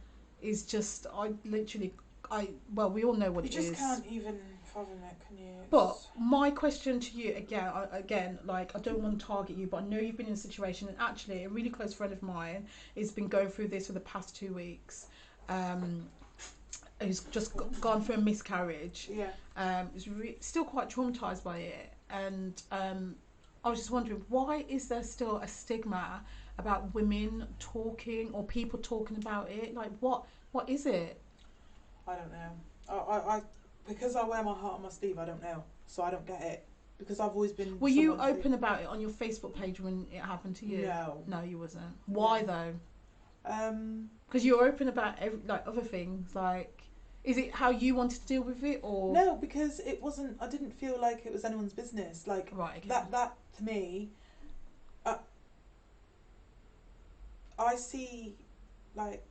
is just, well, we all know what it is. You just can't even fathom it, can you? But my question to you, again, like, I don't want to target you, but I know you've been in a situation, and actually, a really close friend of mine has been going through this for the past 2 weeks. Who's just gone through a miscarriage. Yeah. Is still quite traumatised by it, and I was just wondering, why is there still a stigma about women talking or people talking about it? Like, what is it? I don't know. I because I wear my heart on my sleeve, I don't know, so I don't get it. Because I've always been. Were you open about it on your Facebook page when it happened to you? No, you wasn't. Why though? Because you're open about other things, like. Is it how you wanted to deal with it, or no? Because it wasn't. I didn't feel like it was anyone's business. Like right, okay. that to me. I see, like.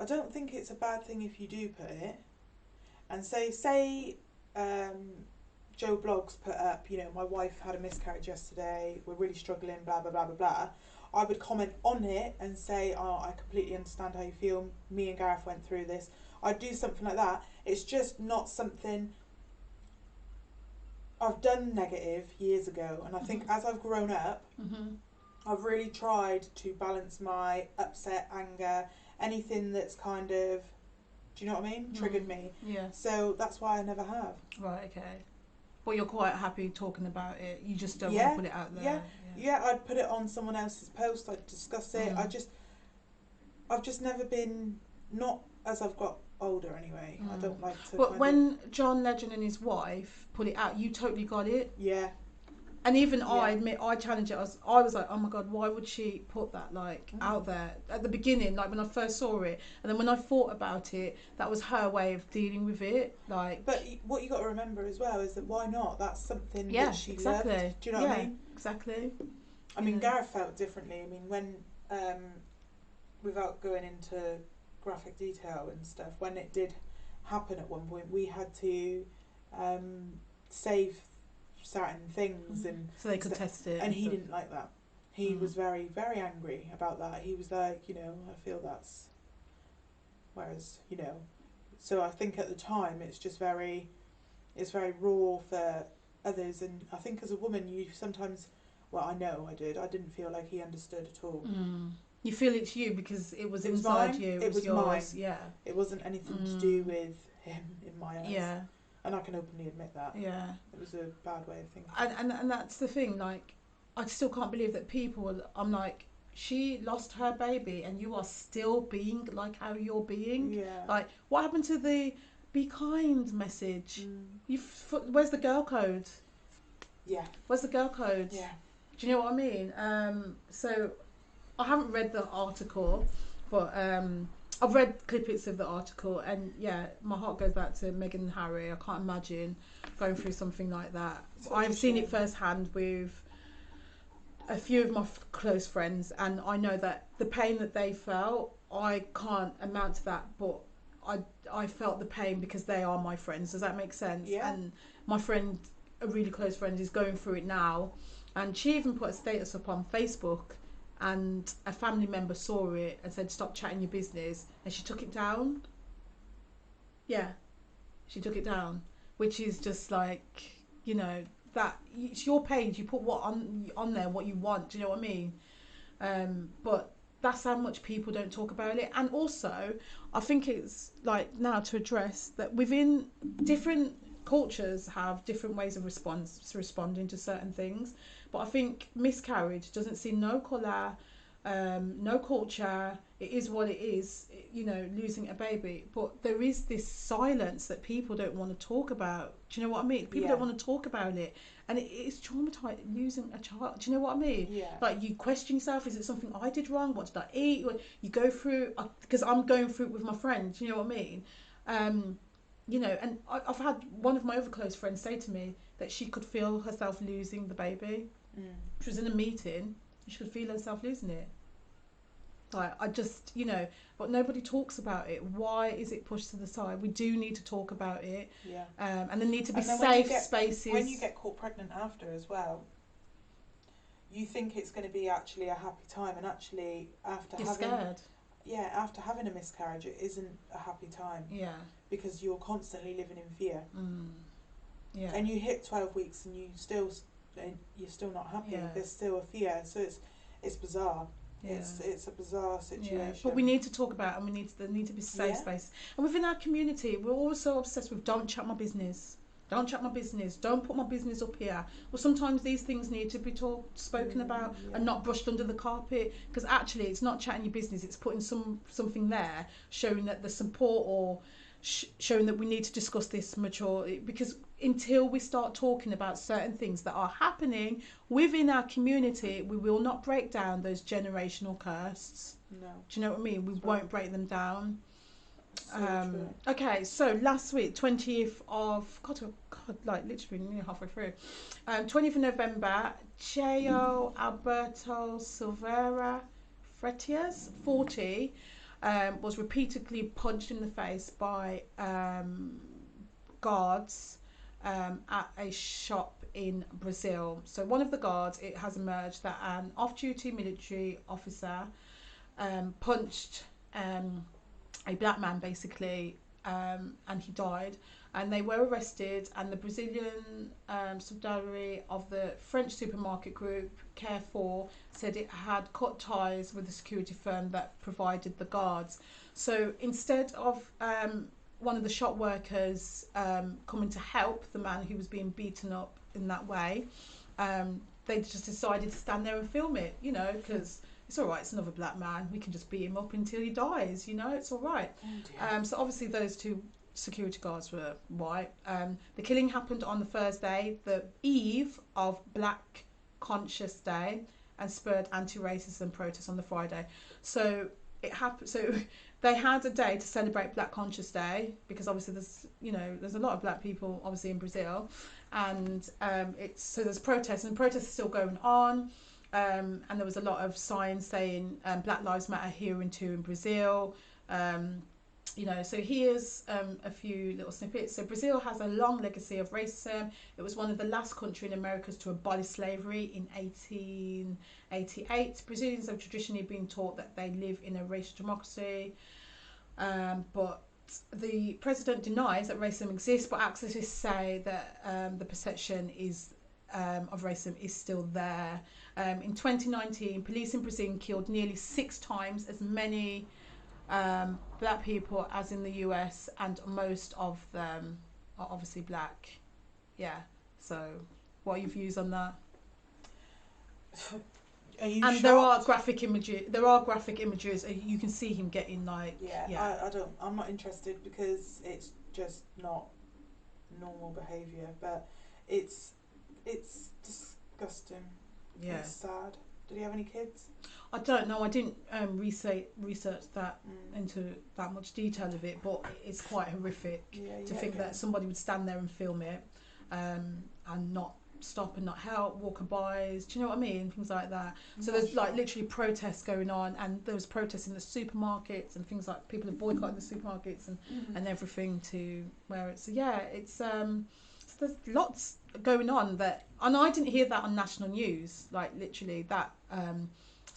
I don't think it's a bad thing if you do put it, and say, Joe Blogs put up. You know, my wife had a miscarriage yesterday. We're really struggling. Blah blah blah blah blah. I would comment on it and say, oh, I completely understand how you feel. Me and Gareth went through this. I'd do something like that. It's just not something I've done negative years ago. And I think as I've grown up, I've really tried to balance my upset, anger, anything that's kind of, do you know what I mean? Triggered me. Yeah. So that's why I never have. Right, okay. But you're quite happy talking about it. You just don't want to put it out there. Yeah, I'd put it on someone else's post. I'd discuss it. I've just never been, not as I've got older anyway. I don't like to. But when John Legend and his wife put it out, you totally got it. Yeah. And even I admit, I challenged it. I was like, oh my God, why would she put that out there at the beginning, like when I first saw it, and then when I thought about it, that was her way of dealing with it. Like, but what you got to remember as well is that why not? That's something that she loved. Do you know what I mean? Exactly. I mean, Gareth felt differently. I mean, when without going into graphic detail and stuff, when it did happen at one point, we had to save certain things and so they could test it, and he didn't like that. He was very, very angry about that. He was like, you know, I feel that's, whereas, you know, so I think at the time it's very raw for others, and I think as a woman you sometimes, well, I know I didn't feel like he understood at all. You feel it's you because it was inside mine. you. It was yours. mine. Yeah. It wasn't anything to do with him in my eyes. Yeah. And I can openly admit that. Yeah. It was a bad way of thinking. And that's the thing, like, I still can't believe that I'm like, she lost her baby and you are still being like how you're being. Yeah. Like, what happened to the be kind message? Where's the girl code? Yeah. Where's the girl code? Yeah. Do you know what I mean? So I haven't read the article, but I've read clippings of the article, and yeah, my heart goes back to Meghan and Harry. I can't imagine going through something like that. I've seen it firsthand with a few of my close friends, and I know that the pain that they felt, I can't amount to that, but I felt the pain because they are my friends. Does that make sense? Yeah. And my friend, a really close friend, is going through it now, and she even put a status up on Facebook and a family member saw it and said, "Stop chatting your business," and she took it down. Yeah, she took it down, which is just like, you know, that it's your page. You put what on there, what you want. Do you know what I mean? But that's how much people don't talk about it. And also, I think it's like now to address that within different cultures have different ways of responding to certain things. But I think miscarriage doesn't see no colour, no culture. It is what it is, you know, losing a baby. But there is this silence that people don't want to talk about. Do you know what I mean? People don't want to talk about it. And it's traumatizing losing a child. Do you know what I mean? Yeah. Like, you question yourself, is it something I did wrong? What did I eat? You go through, because I'm going through it with my friends, you know what I mean? You know, and I've had one of my other close friends say to me that she could feel herself losing the baby. She was in a meeting, she could feel herself losing it. Like, I just, you know, but nobody talks about it. Why is it pushed to the side? We do need to talk about it. Yeah. And there need to be safe spaces. When you get caught pregnant after as well, you think it's going to be actually a happy time, and actually after scared. Yeah, after having a miscarriage, it isn't a happy time. Yeah. Because you're constantly living in fear. Yeah. And you hit 12 weeks and you're still not happy. Yeah. There's still a fear. So it's bizarre. Yeah. It's a bizarre situation. Yeah. But we need to talk about it, and there need to be safe space. And within our community, we're always so obsessed with don't chat my business. Don't chat my business. Don't put my business up here. Well, sometimes these things need to be spoken about and not brushed under the carpet. Because actually, it's not chatting your business. It's putting something there, showing that the support or showing that we need to discuss this mature. Because until we start talking about certain things that are happening within our community, we will not break down those generational curses. No. Do you know what I mean? We won't break them down. So okay, so last week, 20th of God, like literally nearly halfway through, 20th of November, Cheo Alberto Silveira Fretias, 40, was repeatedly punched in the face by guards at a shop in Brazil. So one of the guards, it has emerged that an off-duty military officer punched a black man basically, and he died, and they were arrested, and the Brazilian subsidiary of the French supermarket group Carrefour said it had cut ties with the security firm that provided the guards. So instead of one of the shop workers coming to help the man who was being beaten up in that way, they just decided to stand there and film it, you know, because it's all right, it's another black man, we can just beat him up until he dies, you know, it's all right. So obviously those two security guards were white. The killing happened on the Thursday, the eve of Black Conscious Day, and spurred anti-racism protests on the Friday. So it happened. So they had a day to celebrate Black Conscious Day, because obviously there's a lot of black people obviously in Brazil, and there's protests, and protests are still going on. And there was a lot of signs saying Black Lives Matter here and too in Brazil. You know, so here's a few little snippets. So Brazil has a long legacy of racism. It was one of the last countries in Americas to abolish slavery in 1888. Brazilians have traditionally been taught that they live in a racial democracy, but the president denies that racism exists, but activists say that the perception of racism is still there. In 2019, police in Brazil killed nearly 6 times as many black people as in the US, and most of them are obviously black. Yeah. So, what are your views on that? Are you and shocked? there are graphic images. You can see him getting like. Yeah. I'm not interested, because it's just not normal behaviour. But it's disgusting. Yeah. It's sad. Did he have any kids? I don't know. I didn't research that into that much detail of it, but it's quite horrific to think that somebody would stand there and film it, and not stop and not help walkaboys. Do you know what I mean? Things like that. So there's like literally protests going on, and there was protests in the supermarkets and things like people are boycotting the supermarkets and everything to where it's. So yeah, it's so there's lots going on and I didn't hear that on national news. Like literally that.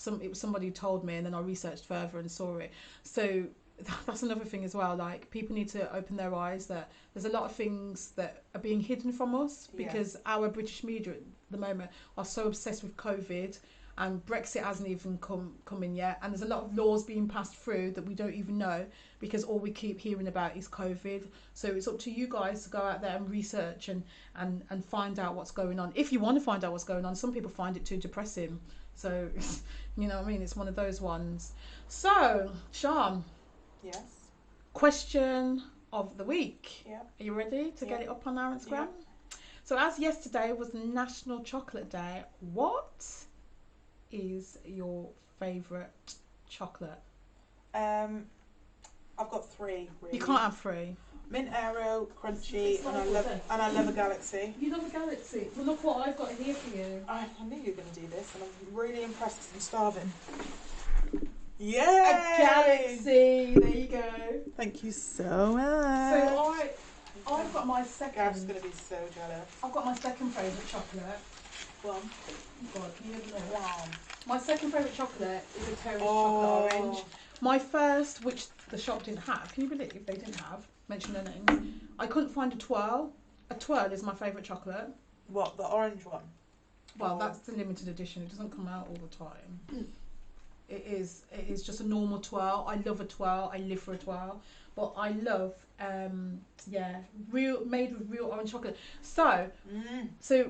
it was somebody who told me, and then I researched further and saw it. So that's another thing as well. Like, people need to open their eyes that there's a lot of things that are being hidden from us because our British media at the moment are so obsessed with COVID, and Brexit hasn't even come in yet, and there's a lot of laws being passed through that we don't even know because all we keep hearing about is COVID. So it's up to you guys to go out there and research and find out what's going on. If you want to find out what's going on, some people find it too depressing. So, you know what I mean? It's one of those ones. So, Sean. Yes. Question of the week. Yeah. Are you ready to get it up on our Instagram? Yeah. So, as yesterday was National Chocolate Day, what is your favourite chocolate? I've got 3. Really. You can't have 3. Mint Aero, crunchy, and I love a Galaxy. You love a Galaxy? Well, look what I've got here for you. I knew you were going to do this, and I'm really impressed because I'm starving. Yay! A Galaxy. There you go. Thank you so much. So I've got my second. Gav's going to be so jealous. I've got my second favourite chocolate. One. God, can you have another? Wow. My second favourite chocolate is a Terry's chocolate orange. My first, which the shop didn't have, can you believe they didn't have? Mention their names. I couldn't find a twirl. A twirl is my favourite chocolate. What, the orange one? Well, that's the limited edition. It doesn't come out all the time. It is just a normal twirl. I love a twirl. I live for a twirl. But I love, made with real orange chocolate. So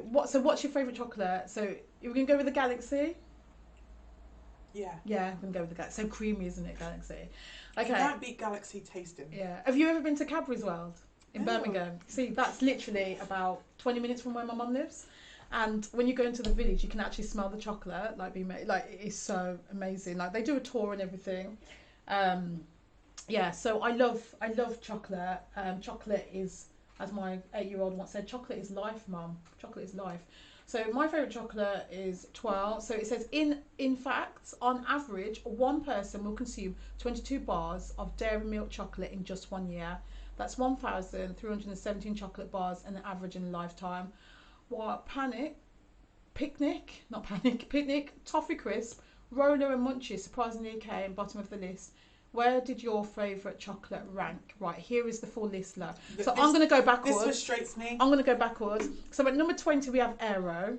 what's your favourite chocolate? So we're gonna go with the Galaxy. Yeah. Yeah, I'm gonna go with the Galaxy. So creamy, isn't it, Galaxy? Okay. You can't beat Galaxy tasting. Yeah. Have you ever been to Cadbury's World in Birmingham? See, that's literally about 20 minutes from where my mum lives. And when you go into the village, you can actually smell the chocolate being made. Like, it is so amazing. Like, they do a tour and everything. So I love chocolate. Chocolate is, as my 8-year-old once said, chocolate is life, Mum. Chocolate is life. So my favourite chocolate is Twirl. So it says, in fact, on average, one person will consume 22 bars of dairy milk chocolate in just 1 year. That's 1,317 chocolate bars an average in a lifetime. While Picnic, Toffee Crisp, Roller and Munchies surprisingly came bottom of the list. Where did your favourite chocolate rank? Right, here is the full list, love. So I'm going to go backwards. This frustrates me. I'm going to go backwards. So at number 20 we have Aero.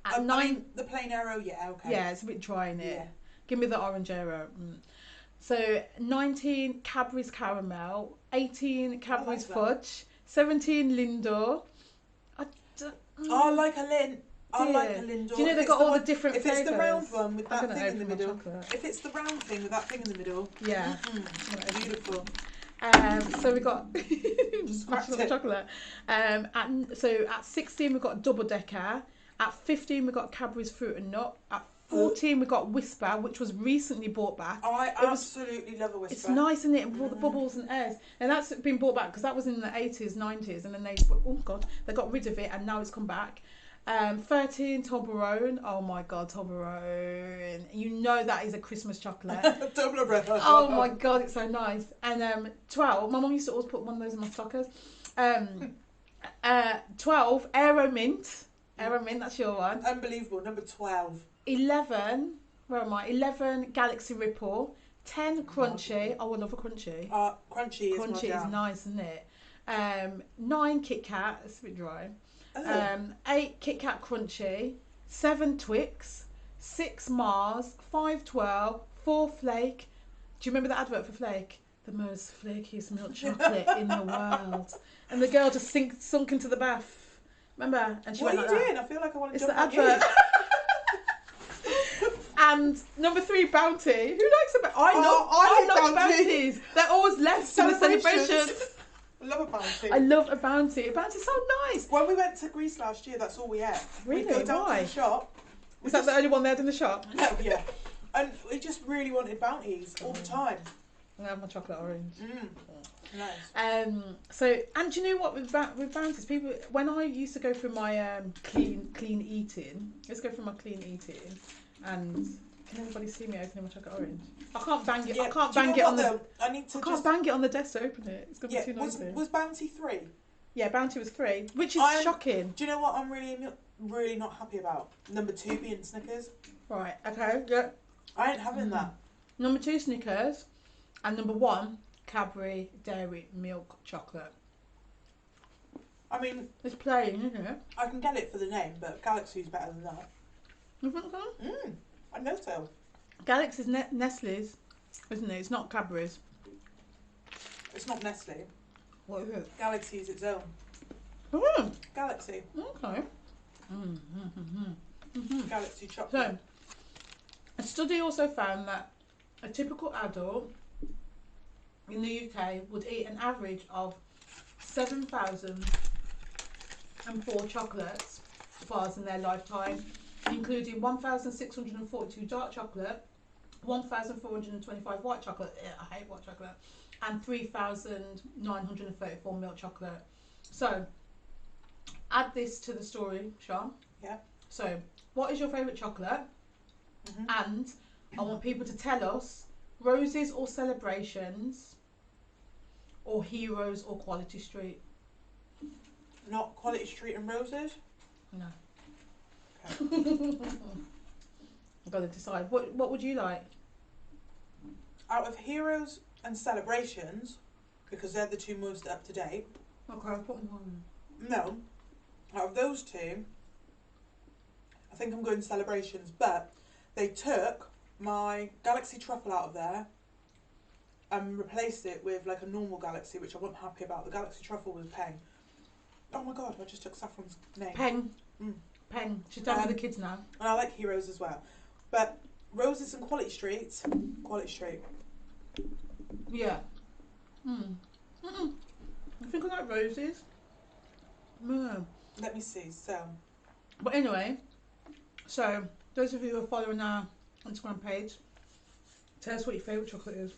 At 9... I mean, the plain Aero, yeah, okay. Yeah, it's a bit dry in it. Yeah. Give me the orange Aero. So 19, Cadbury's Caramel. 18, Cadbury's Fudge. 17, Lindor. I like a Lindor. I like a Lindor. Do you know they've got all the different flavours? If it's the round one with that thing in the middle. Chocolate. If it's the round thing with that thing in the middle. Yeah. Beautiful. So we got chocolate. At 16 we got Double Decker. At 15 we got Cadbury's Fruit and Nut. At 14 we got Whisper, which was recently bought back. I absolutely love a Whisper. It's nice, isn't it? And all the bubbles and airs. And that's been bought back because that was in the 80s, 90s, and then they got rid of it, and now it's come back. 13, Toblerone. Oh my God, Toblerone. You know that is a Christmas chocolate. Toblerone. Oh my God, it's so nice. And 12, my mum used to always put one of those in my stockers. 12, Aero Mint. Aero Mint, that's your one. Unbelievable, number 12. 11, where am I? 11, Galaxy Ripple. 10, Crunchy. Oh, I love a Crunchy. Crunchy is Crunchy is nice, isn't it? 9, Kit Kat. It's a bit dry. 8, Kit Kat Crunchy. 7, Twix. 6, Mars. 5, Twirl. 4, Flake. Do you remember the advert for Flake? The most flakiest milk chocolate in the world. And the girl just sunk into the bath. Remember? And she what went are you like doing? that. I feel like I want to It's jump the on advert. And number 3, Bounty. Who likes a Bounty? I love Bounties. They're always left in the celebrations. I love a Bounty. I love a Bounty. A Bounty's so nice. When we went to Greece last year, that's all we had. Really? We'd go down Why? to the shop. Is that the only one they had in the shop? No, yeah. And we just really wanted Bounties all the time. I'm going to have my chocolate orange. Nice. And do you know what with Bounties, people, when I used to go through my clean eating, and can everybody see me opening my chocolate orange? I can't bang it. Yeah, I can't bang it on the. I need to. I can't bang it on the desk to open it. It's gonna be too noisy. Was Bounty 3? Yeah, Bounty was 3, which is shocking. Do you know what I'm really really not happy about. Number 2 being Snickers. Right, okay, yeah. I ain't having that. Number 2, Snickers. And number 1, Cadbury Dairy Milk Chocolate. I mean, it's plain, isn't it? I can get it for the name, but Galaxy's better than that. You think so? I know so. Galaxy's Nestle's, isn't it? It's not Cadbury's. It's not Nestle. What is it? Galaxy's its own. Oh, Galaxy. okay. Galaxy chocolate. So, a study also found that a typical adult in the UK would eat an average of 7,004 chocolates bars in their lifetime, including 1,642 dark chocolate, 1,425 white chocolate, I hate white chocolate, and 3,934 milk chocolate. So, add this to the story, Sean. Yeah. So, what is your favourite chocolate? And I want people to tell us Roses or Celebrations, or Heroes or Quality Street. Not Quality Street and Roses? No. Okay. I've got to decide. What would you like? Out of Heroes and Celebrations, because they're the 2 most up to date. Okay, I'll put them on. No. Out of those 2, I think I'm going Celebrations, but they took my Galaxy Truffle out of there and replaced it with like a normal Galaxy, which I wasn't happy about. The Galaxy Truffle was Peng. Oh my god, I just took Saffron's name. Peng. Peng. She's done with the kids now. And I like Heroes as well. But Roses and Quality Street. Quality Street. Yeah. I think I like Roses. No. Let me see. So. But anyway, so those of you who are following our Instagram page, tell us what your favourite chocolate is.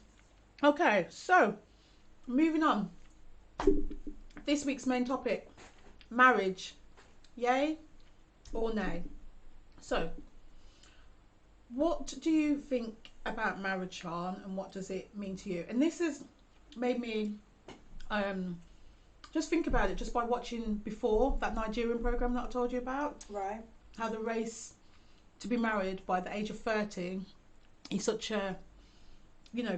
Okay, so moving on. This week's main topic, marriage. Yay or nay? So, what do you think about marriage, Sean, and what does it mean to you? And this has made me just think about it just by watching before that Nigerian program that I told you about. Right. How the race to be married by the age of 30 is such a,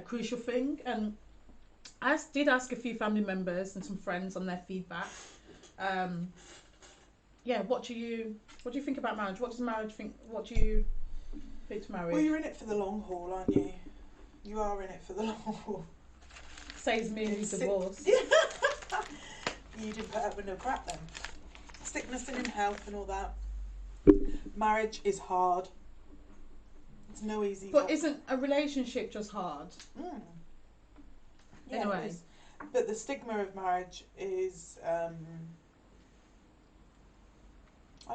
crucial thing. And I did ask a few family members and some friends on their feedback. What do you think about marriage? What does marriage think? What do you think to marriage? Well, you're in it for the long haul, aren't you? You are in it for the long haul. Saves me a divorce. You didn't put up with no crap then. Sickness and in health and all that. Marriage is hard. It's no easy. But isn't a relationship just hard? Yeah, anyway. But the stigma of marriage is, I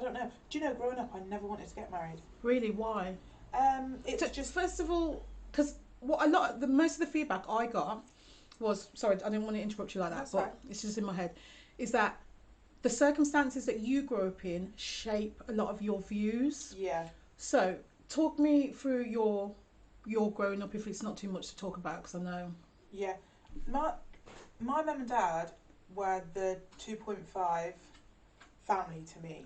don't know. Do you know, growing up, I never wanted to get married. Really? Why? It's just... First of all, because most of the feedback I got was, sorry, I didn't want to interrupt you like that, That's but right. It's just in my head, is that the circumstances that you grew up in shape a lot of your views. Yeah. So, talk me through your growing up, if it's not too much to talk about, because I know. Yeah. My mum and dad were the 2.5 family to me,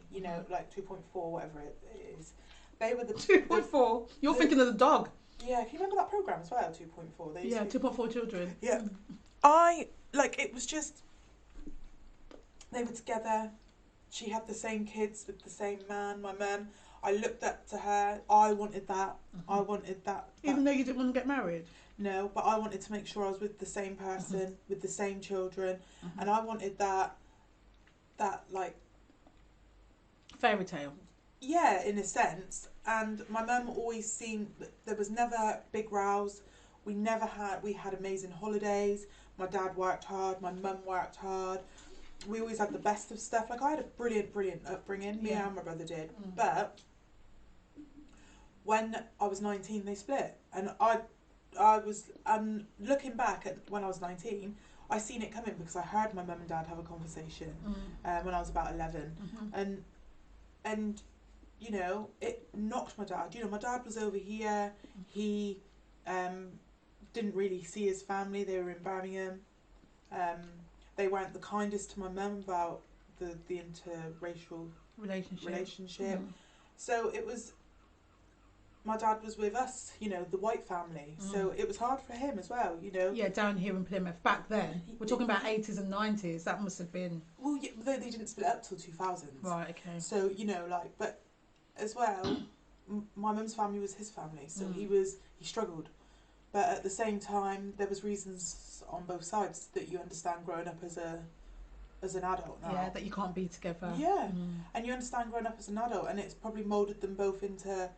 like 2.4, whatever it is. They were the 2.4? You're thinking of the dog. Yeah, can you remember that programme as well, 2.4? Yeah, 2.4 children. Yeah. It was just, they were together. She had the same kids with the same man, my mum. I looked up to her. I wanted that. I wanted that. Even though you didn't want to get married? No, but I wanted to make sure I was with the same person, with the same children. And I wanted that like... fairy tale. Yeah, in a sense. And my mum always seemed... There was never big rows. We had amazing holidays. My dad worked hard. My mum worked hard. We always had the best of stuff. Like, I had a brilliant upbringing. Me and my brother did. But when I was 19, they split. And I was... looking back at when I was 19, I seen it coming because I heard my mum and dad have a conversation when I was about 11. And it knocked my dad. My dad was over here. He didn't really see his family. They were in Birmingham. They weren't the kindest to my mum about the interracial relationship. So it was, my dad was with us, you know, the White family. So it was hard for him as well, you know. Yeah, down here in Plymouth. Back then, we're talking about 80s and 90s. That must have been... Well, yeah, they didn't split up till 2000s. Right, okay. So, you know, like, but as well, my mum's family was his family. So he struggled. But at the same time, there was reasons on both sides that you understand growing up as an adult now. Yeah, that you can't be together. Yeah, and you understand growing up as an adult, and it's probably moulded them both into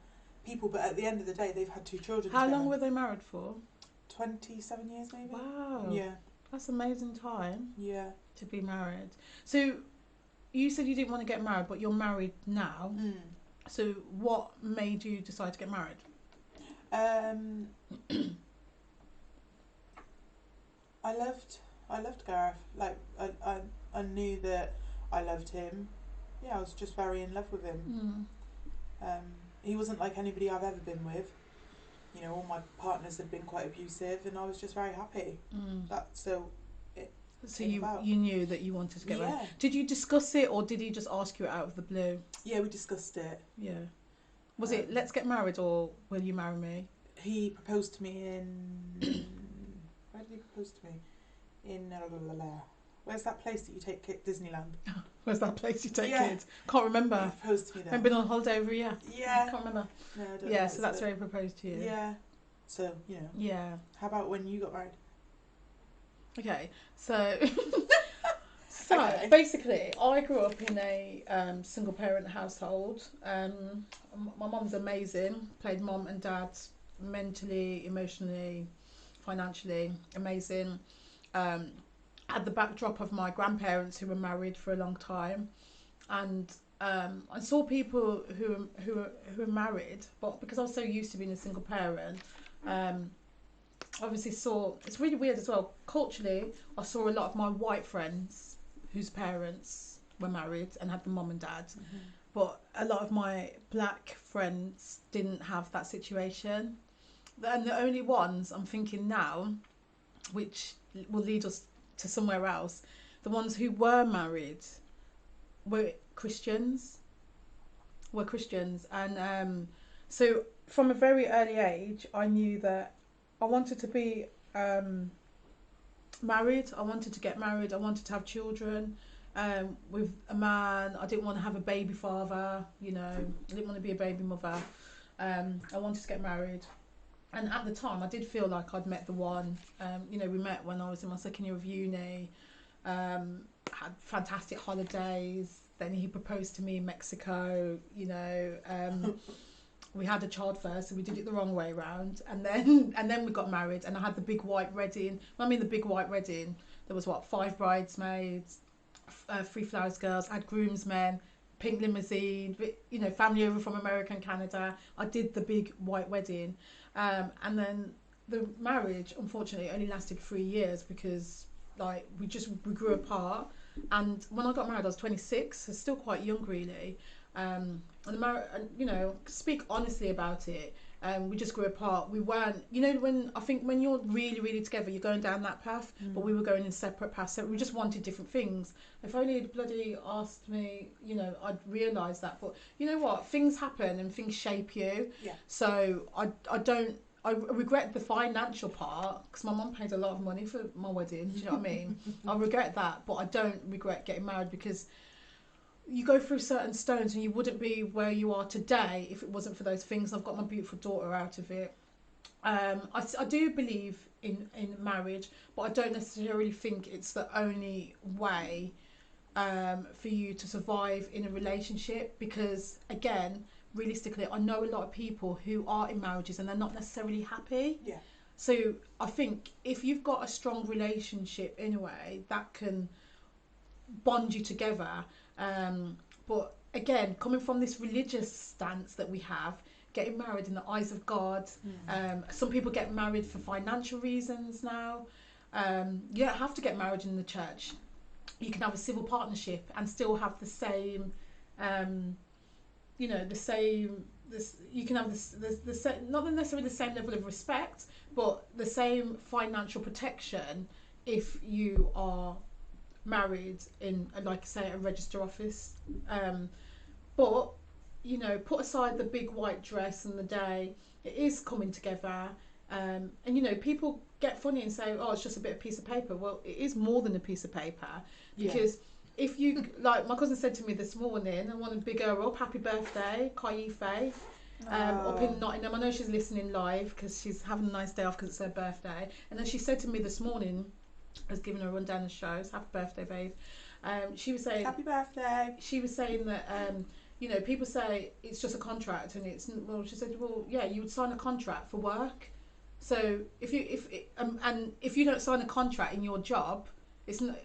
people. But at the end of the day, they've had 2 children. How long were they married for? 27 years, maybe. Wow. Yeah. That's amazing time. Yeah. To be married. So, you said you didn't want to get married, but you're married now. So, what made you decide to get married? I loved Gareth. Like, I knew that I loved him. Yeah, I was just very in love with him. He wasn't like anybody I've ever been with. You know, all my partners had been quite abusive, and I was just very happy. So you knew that you wanted to get married. Did you discuss it, or did he just ask you out of the blue? Yeah, we discussed it. Yeah. Was it, let's get married, or will you marry me? He proposed to me in... Where did he propose to me? In... Where's that place that you take kids? Disneyland. Where's that place you take kids? Can't remember. He proposed to me there. I've been on holiday over a year. Yeah. Can't remember. No, I don't know. So that's where he proposed to you. Yeah. So, you know. Yeah. How about when you got married? Okay. So... Basically, I grew up in a single parent household. My mum's amazing. Played mum and dad mentally, emotionally, financially, amazing. Had the backdrop of my grandparents who were married for a long time, and I saw people who were married, but because I was so used to being a single parent, obviously saw, it's really weird as well, culturally I saw a lot of my white friends whose parents were married and had the mum and dad, but a lot of my black friends didn't have that situation. And the only ones I'm thinking now, which will lead us to somewhere else, the ones who were married were Christians. And so from a very early age, I knew that I wanted to be married. I wanted to get married. I wanted to have children with a man. I didn't want to have a baby father, you know. I didn't want to be a baby mother. I wanted to get married. And at the time, I did feel like I'd met the one. You know, we met when I was in my second year of uni. Had fantastic holidays. Then he proposed to me in Mexico, you know. We had a child first, so we did it the wrong way around. And then we got married, and I had the big white wedding. When I mean the big white wedding, there was 5 bridesmaids, 3 flowers girls, I had groomsmen, pink limousine, you know, family over from America and Canada. I did the big white wedding. And then the marriage, unfortunately, only lasted 3 years because, like, we grew apart. And when I got married, I was 26, so still quite young, really. And you know, speak honestly about it. We just grew apart. We weren't, you know, when you're really, really together, you're going down that path, but we were going in separate paths. So we just wanted different things. If only he'd bloody asked me, you know, I'd realise that. But you know what? Things happen and things shape you. Yeah. So I regret the financial part because my mum paid a lot of money for my wedding. Do you know what I mean? I regret that, but I don't regret getting married because you go through certain stones and you wouldn't be where you are today if it wasn't for those things. I've got my beautiful daughter out of it. I do believe in marriage, but I don't necessarily think it's the only way for you to survive in a relationship because, again, realistically, I know a lot of people who are in marriages and they're not necessarily happy. Yeah. So I think if you've got a strong relationship anyway, that can bond you together. But again, coming from this religious stance that we have, getting married in the eyes of God, some people get married for financial reasons now. You don't have to get married in the church. You can have a civil partnership and still have the same, you know, the same. You can have the same, not necessarily the same level of respect, but the same financial protection if you are married in, like I say, a register office. But, you know, put aside the big white dress and the day, it is coming together. And, you know, people get funny and say, oh, it's just a bit of piece of paper. Well, it is more than a piece of paper. Because if you, like my cousin said to me this morning, I want to big her up, happy birthday, Kai Faye. Up in Nottingham. I know she's listening live because she's having a nice day off because it's her birthday. And then she said to me this morning, I was giving her a rundown of the shows, happy birthday, babe. She was saying, happy birthday. She was saying that, you know, people say it's just a contract, and it's, well, she said, well, yeah, you would sign a contract for work. So if you don't sign a contract in your job, it's not,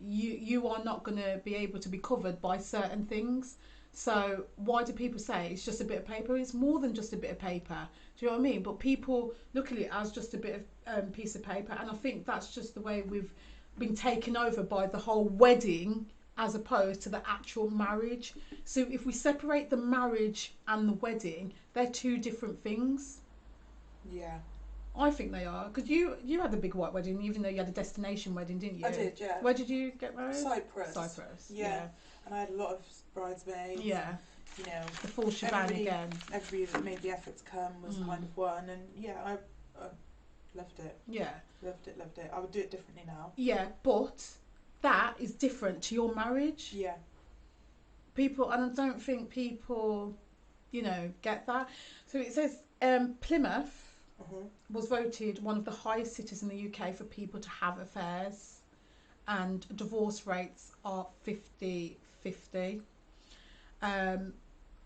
you are not going to be able to be covered by certain things. So why do people say it's just a bit of paper? It's more than just a bit of paper. Do you know what I mean? But people look at it as just a bit of piece of paper, and I think that's just the way we've been taken over by the whole wedding as opposed to the actual marriage. So if we separate the marriage and the wedding, they're two different things. Yeah. I think they are, because you had a big white wedding, even though you had a destination wedding, didn't you? I did, yeah. Where did you get married? Cyprus. Yeah. And I had a lot of bridesmaids. Yeah. You know, the full shebang again. Everybody that made the effort to come was kind of one, and yeah, I loved it. Yeah. Loved it. I would do it differently now. Yeah, but that is different to your marriage. Yeah. People, and I don't think people, you know, get that. So it says Plymouth was voted one of the highest cities in the UK for people to have affairs, and divorce rates are 50-50.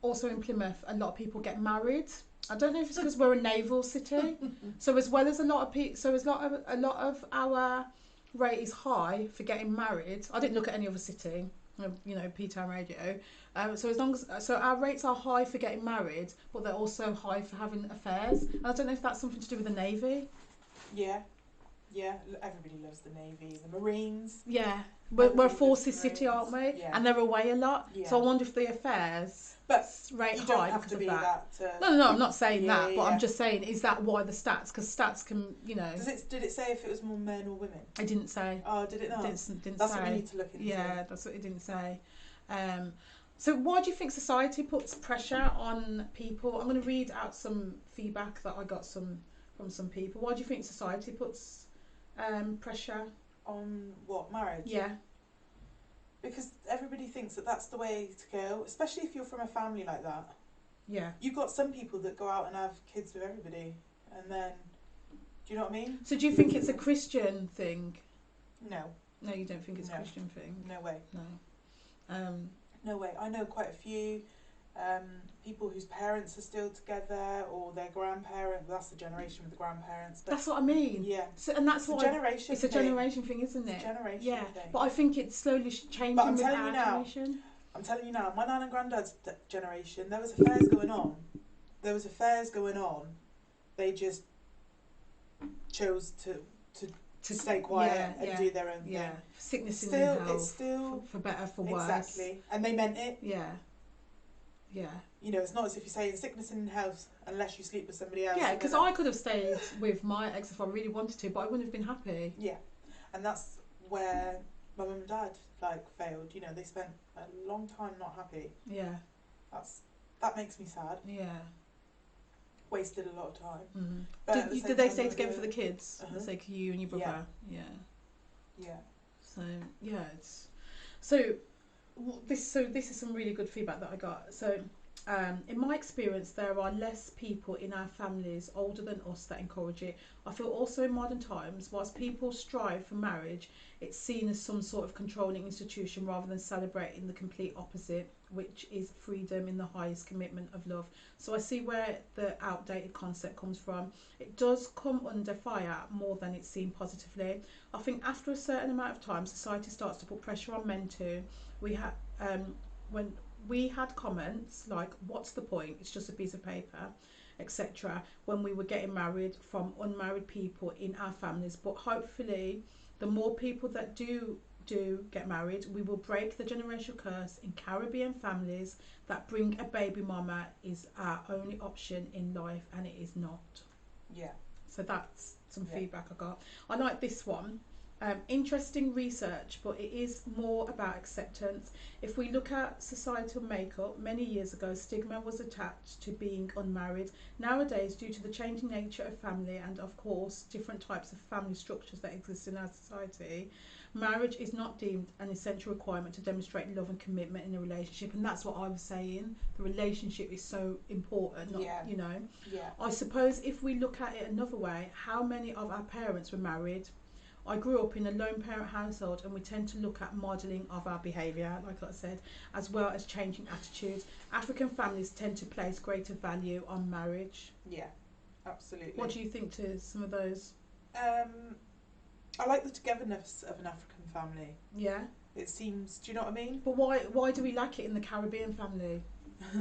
Also in Plymouth, a lot of people get married. I don't know if it's because we're a naval city, so as well as a lot of our rate is high for getting married. I didn't look at any other city, you know, P-Town Radio. So our rates are high for getting married, but they're also high for having affairs. And I don't know if that's something to do with the Navy. Yeah, everybody loves the Navy, the Marines. Yeah, we're a forces city, aren't we? Yeah. And they're away a lot. Yeah. So I wonder if the affairs rate you high don't have because to of be that. No, I'm not saying that, but yeah. I'm just saying, is that why the stats? Because stats can, you know. Did it say if it was more men or women? I didn't say. Oh, did it not? Didn't that's say. What we need to look into. Yeah, that's what it didn't say. So why do you think society puts pressure on people? I'm going to read out some feedback that I got from some people. Why do you think society puts pressure on what, marriage? Yeah. Because everybody thinks that that's the way to go, especially if you're from a family like that. Yeah. You've got some people that go out and have kids with everybody, and then, do you know what I mean? So do you think it's a Christian thing? No. No, you don't think it's a Christian thing? No way. No. No way. I know quite a few people whose parents are still together, or their grandparents. That's the generation with the grandparents. But that's what I mean. Yeah. So, and that's why it's a generation thing, isn't it? It's a generation thing. But I think it's slowly changing with our generation. I'm telling you now, my nan and granddad's generation, there was affairs going on. They just chose to stay quiet and do their own thing. Sickness in their health. It's still for better, for worse. Exactly. And they meant it. Yeah. Yeah. You know, it's not as if you're saying sickness in health unless you sleep with somebody else. Yeah, because I could have stayed with my ex if I really wanted to, but I wouldn't have been happy. Yeah. And that's where my mum and dad failed. You know, they spent a long time not happy. Yeah. That makes me sad. Yeah. Wasted a lot of time. Mm-hmm. But did they stay together for the kids? For the sake of you and your brother? Yeah. So this is some really good feedback that I got. So in my experience, there are less people in our families older than us that encourage it. I feel also in modern times, whilst people strive for marriage, it's seen as some sort of controlling institution rather than celebrating the complete opposite, which is freedom in the highest commitment of love. So I see where the outdated concept comes from. It does come under fire more than it's seen positively. I think after a certain amount of time, society starts to put pressure on men too. When we had comments like, what's the point, it's just a piece of paper, etc., when we were getting married from unmarried people in our families. But hopefully the more people that do get married, we will break the generational curse in Caribbean families that bring a baby mama is our only option in life, and it is not. Yeah. So that's some feedback I got. I like this one. Interesting research, but it is more about acceptance. If we look at societal makeup, many years ago, stigma was attached to being unmarried. Nowadays, due to the changing nature of family and, of course, different types of family structures that exist in our society, marriage is not deemed an essential requirement to demonstrate love and commitment in a relationship. And that's what I was saying. The relationship is so important, not, Yeah. you know. Yeah. I suppose if we look at it another way, how many of our parents were married? I grew up in a lone parent household, and we tend to look at modelling of our behaviour, like I said, as well as changing attitudes. African families tend to place greater value on marriage. Yeah, absolutely. What do you think to some of those? I like the togetherness of an African family. Yeah. It seems, do you know what I mean? But why do we lack it in the Caribbean family?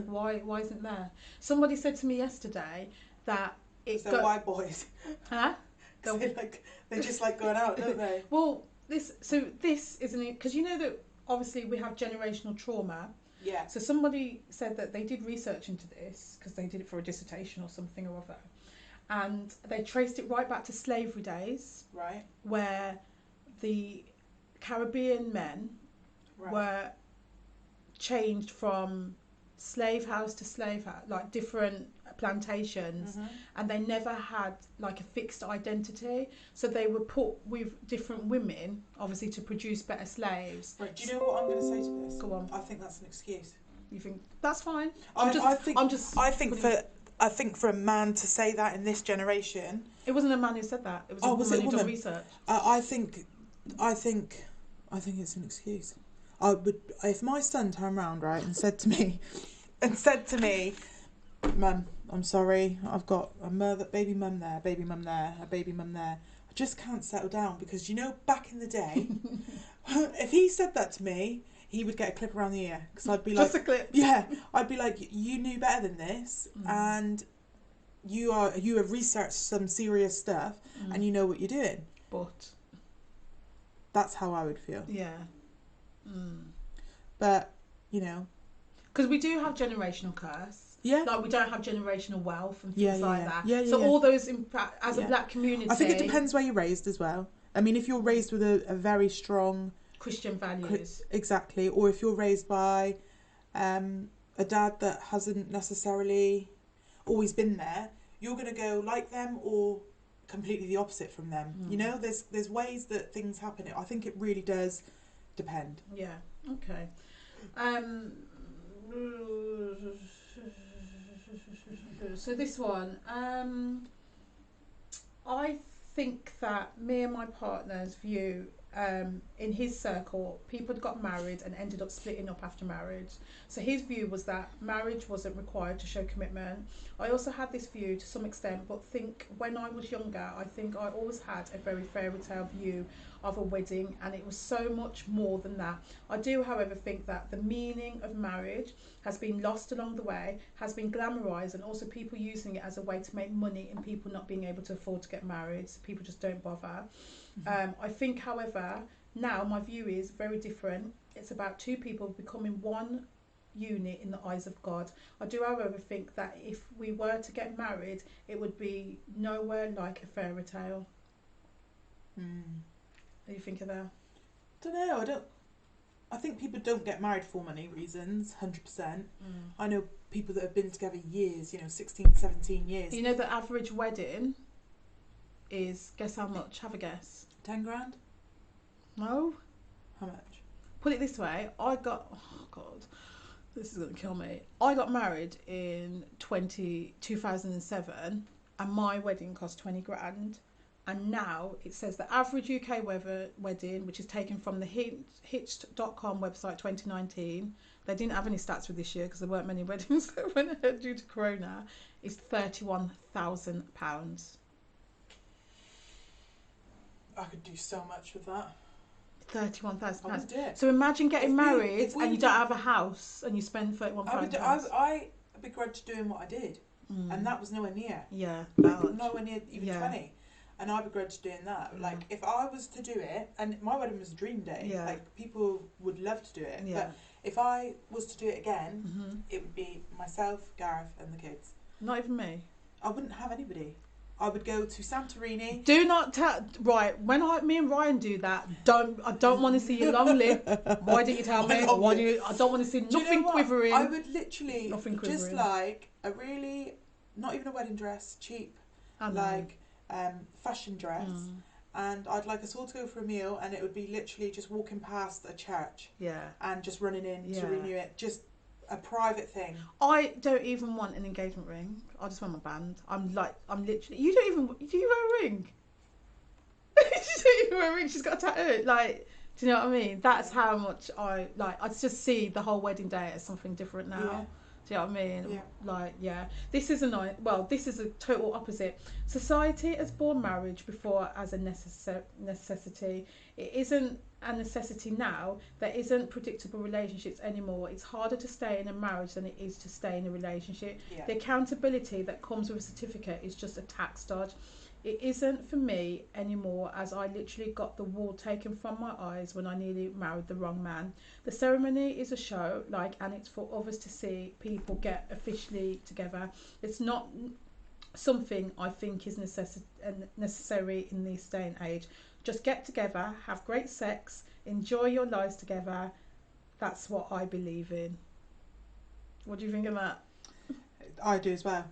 why isn't there? Somebody said to me yesterday that it's they're white boys. Huh? They just like going out, don't they? Well, this isn't it, because you know that obviously we have generational trauma. Yeah. So somebody said that they did research into this because they did it for a dissertation or something or other, and they traced it right back to slavery days, right, where the Caribbean men were changed from slave house to slave house, like different plantations, and they never had like a fixed identity, so they were put with different women, obviously, to produce better slaves. Right. Do you know what I'm going to say to this? Go on. I think that's an excuse. You think that's fine? I think for a man to say that in this generation, it wasn't a man who said that. It was a woman who did research. I think it's an excuse. I would, if my son turned around and said to me, Mum, I'm sorry, I've got a baby mum there, a baby mum there, a baby mum there. I just can't settle down, because you know, back in the day, if he said that to me, he would get a clip around the ear, because I'd be like, just a clip. Yeah, I'd be like, you knew better than this, and you have researched some serious stuff, and you know what you're doing. But that's how I would feel. Yeah. But you know, because we do have generational curse. Yeah. Like we don't have generational wealth and things like that. Yeah, so all those as a black community. I think it depends where you're raised as well. I mean, if you're raised with a very strong Christian values. Exactly. Or if you're raised by a dad that hasn't necessarily always been there, you're going to go like them or completely the opposite from them. You know, there's ways that things happen. I think it really does depend. Yeah. Okay. So this one, I think that me and my partner's view, in his circle, people got married and ended up splitting up after marriage. So his view was that marriage wasn't required to show commitment. I also had this view to some extent, but think when I was younger, I think I always had a very fairy tale view of a wedding, and it was so much more than that. I do, however, think that the meaning of marriage has been lost along the way, has been glamorised, and also people using it as a way to make money and people not being able to afford to get married, so people just don't bother. I think, however, now my view is very different. It's about two people becoming one unit in the eyes of God. I do, however, think that if we were to get married, it would be nowhere like a fairy tale. What do you think of that? I think people don't get married for many reasons, 100%. I know people that have been together years, 16, 17 years. You know the average wedding is, guess how much? Have a guess. 10 grand? No. How much? Put it this way, oh God, this is going to kill me. I got married in 2007 and my wedding cost 20 grand. And now it says the average UK wedding, which is taken from the Hitched.com website 2019, they didn't have any stats for this year because there weren't many weddings that went ahead due to Corona, is £31,000. I could do so much with that. £31,000. So imagine getting married and you don't have a house and you spend £31,000. I begrudged doing what I did, and that was nowhere near. Yeah. Nowhere near even 20. And I begrudged doing that. Yeah. Like, if I was to do it, and my wedding was a dream day, Yeah. like, people would love to do it. Yeah. But if I was to do it again, it would be myself, Gareth, and the kids. Not even me. I wouldn't have anybody. I would go to Santorini. Do not right. When me and Ryan do that, I don't want to see your long lip. Why didn't you tell me? Why do you? I don't want to see nothing quivering. I would literally just like a really, not even a wedding dress, cheap, like fashion dress. And I'd like us all to go for a meal, and it would be literally just walking past a church. Yeah. And just running in to renew it. Just a private thing. I don't even want an engagement ring. I just want my band. I'm literally. You don't even. Do you wear a ring? She don't even wear a ring. She's got a tattoo. Like, do you know what I mean? That's how much I like. I just see the whole wedding day as something different now. Yeah. Do you know what I mean? Yeah. Like, yeah. This is this is a total opposite. Society has born marriage before as a necessity. It isn't a necessity now. There isn't predictable relationships anymore. It's harder to stay in a marriage than it is to stay in a relationship. Yeah. The accountability that comes with a certificate is just a tax dodge. It isn't for me anymore, as I literally got the wool taken from my eyes when I nearly married the wrong man. The ceremony is a show, and it's for others to see people get officially together. It's not something I think is necessary in this day and age. Just get together, have great sex, enjoy your lives together. That's what I believe in. What do you think of that? I do as well.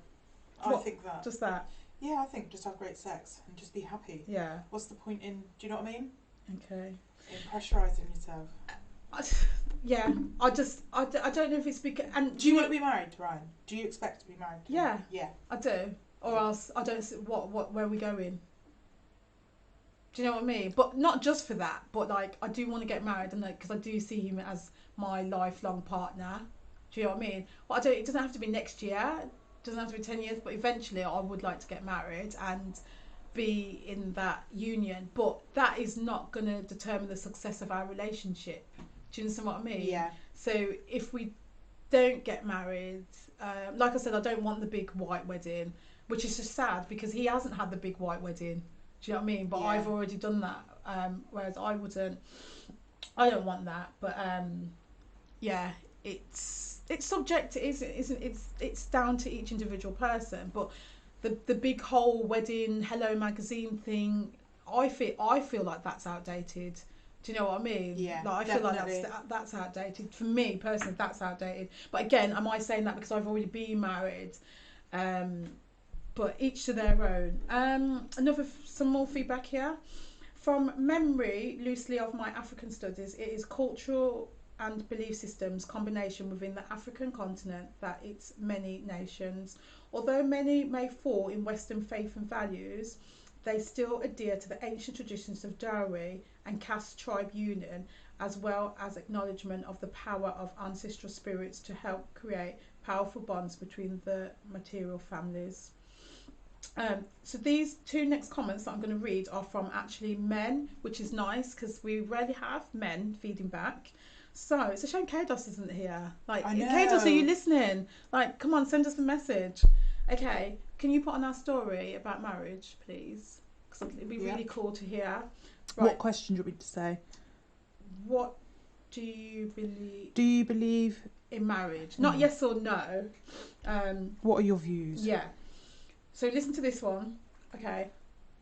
I think that. Just that? Yeah, I think just have great sex and just be happy. Yeah. What's the point in, do you know what I mean? Okay. In pressurising yourself. I don't know if it's because... And do you want to be married, Ryan? Do you expect to be married? Yeah. Yeah. I do. Or else I don't see where are we going? Do you know what I mean? But not just for that, but I do want to get married, and because I do see him as my lifelong partner. Do you know what I mean? Well, it doesn't have to be next year. It doesn't have to be 10 years, but eventually I would like to get married and be in that union. But that is not going to determine the success of our relationship. Do you understand what I mean? Yeah. So if we don't get married, like I said, I don't want the big white wedding, which is just sad because he hasn't had the big white wedding. Do you know what I mean? But I've already done that, whereas I wouldn't. I don't want that, but it's subjective, it's down to each individual person. But the big whole wedding hello magazine thing, I feel like that's outdated. Do you know what I mean? Yeah, I definitely. feel like that's outdated. For me personally, that's outdated. But again, am I saying that because I've already been married? But each to their own. Some more feedback here. From memory, loosely of my African studies, it is cultural and belief systems combination within the African continent that it's many nations. Although many may fall in Western faith and values, they still adhere to the ancient traditions of dowry and caste tribe union, as well as acknowledgement of the power of ancestral spirits to help create powerful bonds between the material families. So these two next comments that I'm going to read are from actually men, which is nice because we rarely have men feeding back. So it's a shame Kados isn't here. Kados, are you listening? Come on, send us a message. Okay, can you put on our story about marriage, please? Because it'd be really cool to hear. Right. What question do you want me to say? What do you believe? Do you believe in marriage? Not yes or no. What are your views? Yeah. So listen to this one. Okay.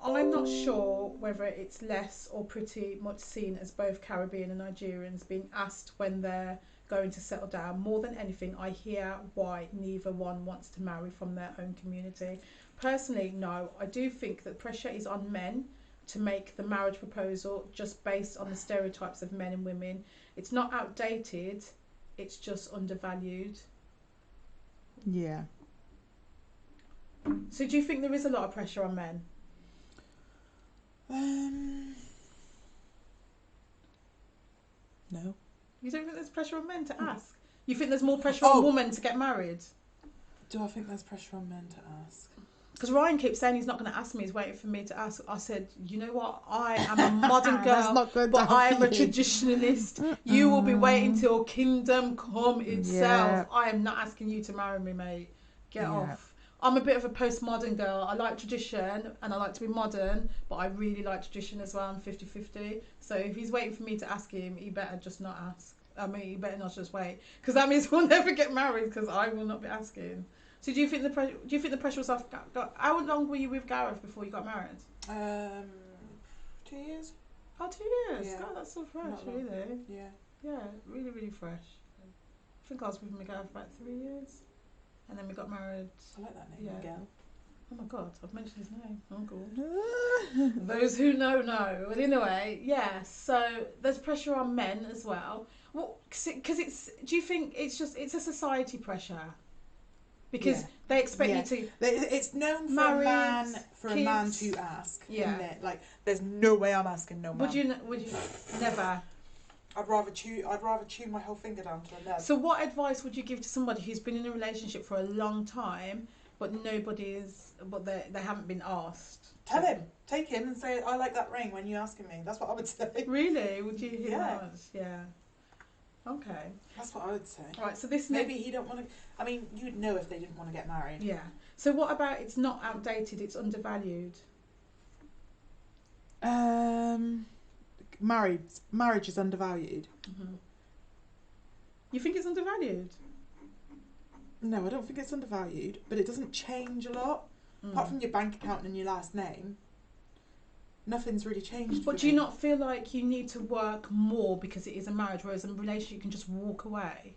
I'm not sure whether it's less or pretty much seen as both Caribbean and Nigerians being asked when they're going to settle down. More than anything, I hear why neither one wants to marry from their own community. Personally, no. I do think that pressure is on men to make the marriage proposal just based on the stereotypes of men and women. It's not outdated, it's just undervalued. Yeah. So do you think there is a lot of pressure on men? No. You don't think there's pressure on men to ask? You think there's more pressure on women to get married? Do I think there's pressure on men to ask? Because Ryan keeps saying he's not going to ask me, he's waiting for me to ask. I said, you know what, I am a modern girl, but I am a traditionalist. You will be waiting till kingdom come itself. Yeah. I am not asking you to marry me, mate. Get off. I'm a bit of a postmodern girl. I like tradition and I like to be modern, but I really like tradition as well. I'm 50-50. So if he's waiting for me to ask him, he better just not ask. I mean, he better not just wait. Because that means we'll never get married because I will not be asking. So do you think the pressure was off? How long were you with Gareth before you got married? 2 years. Oh, 2 years. Yeah. God, that's so fresh, Not long. really. Yeah. Yeah, really, really fresh. I think I was with Miguel for about 3 years, and then we got married. I like that name, Yeah. Miguel. Oh my God, I've mentioned his name. Oh God. Those who know. Well, anyway, yeah. So there's pressure on men as well. Well, because it's. Do you think it's a society pressure? Because they expect you to. It's known for a man to ask, isn't it? Like, there's no way I'm asking no man. Would you never? I'd rather chew my whole finger down to a nub. So what advice would you give to somebody who's been in a relationship for a long time, but they haven't been asked? Tell him, take him, and say, "I like that ring" when you're asking me. That's what I would say. Really? Would you hear Yeah. that? Yeah. Okay. That's what I would say. Right. So this maybe he don't want to. I mean, you'd know if they didn't want to get married. Yeah. So what about it's not outdated? It's undervalued. Marriage is undervalued. Mm-hmm. You think it's undervalued? No, I don't think it's undervalued, but it doesn't change a lot. Apart from your bank account and your last name, nothing's really changed. But do you not feel like you need to work more because it is a marriage, whereas a relationship you can just walk away?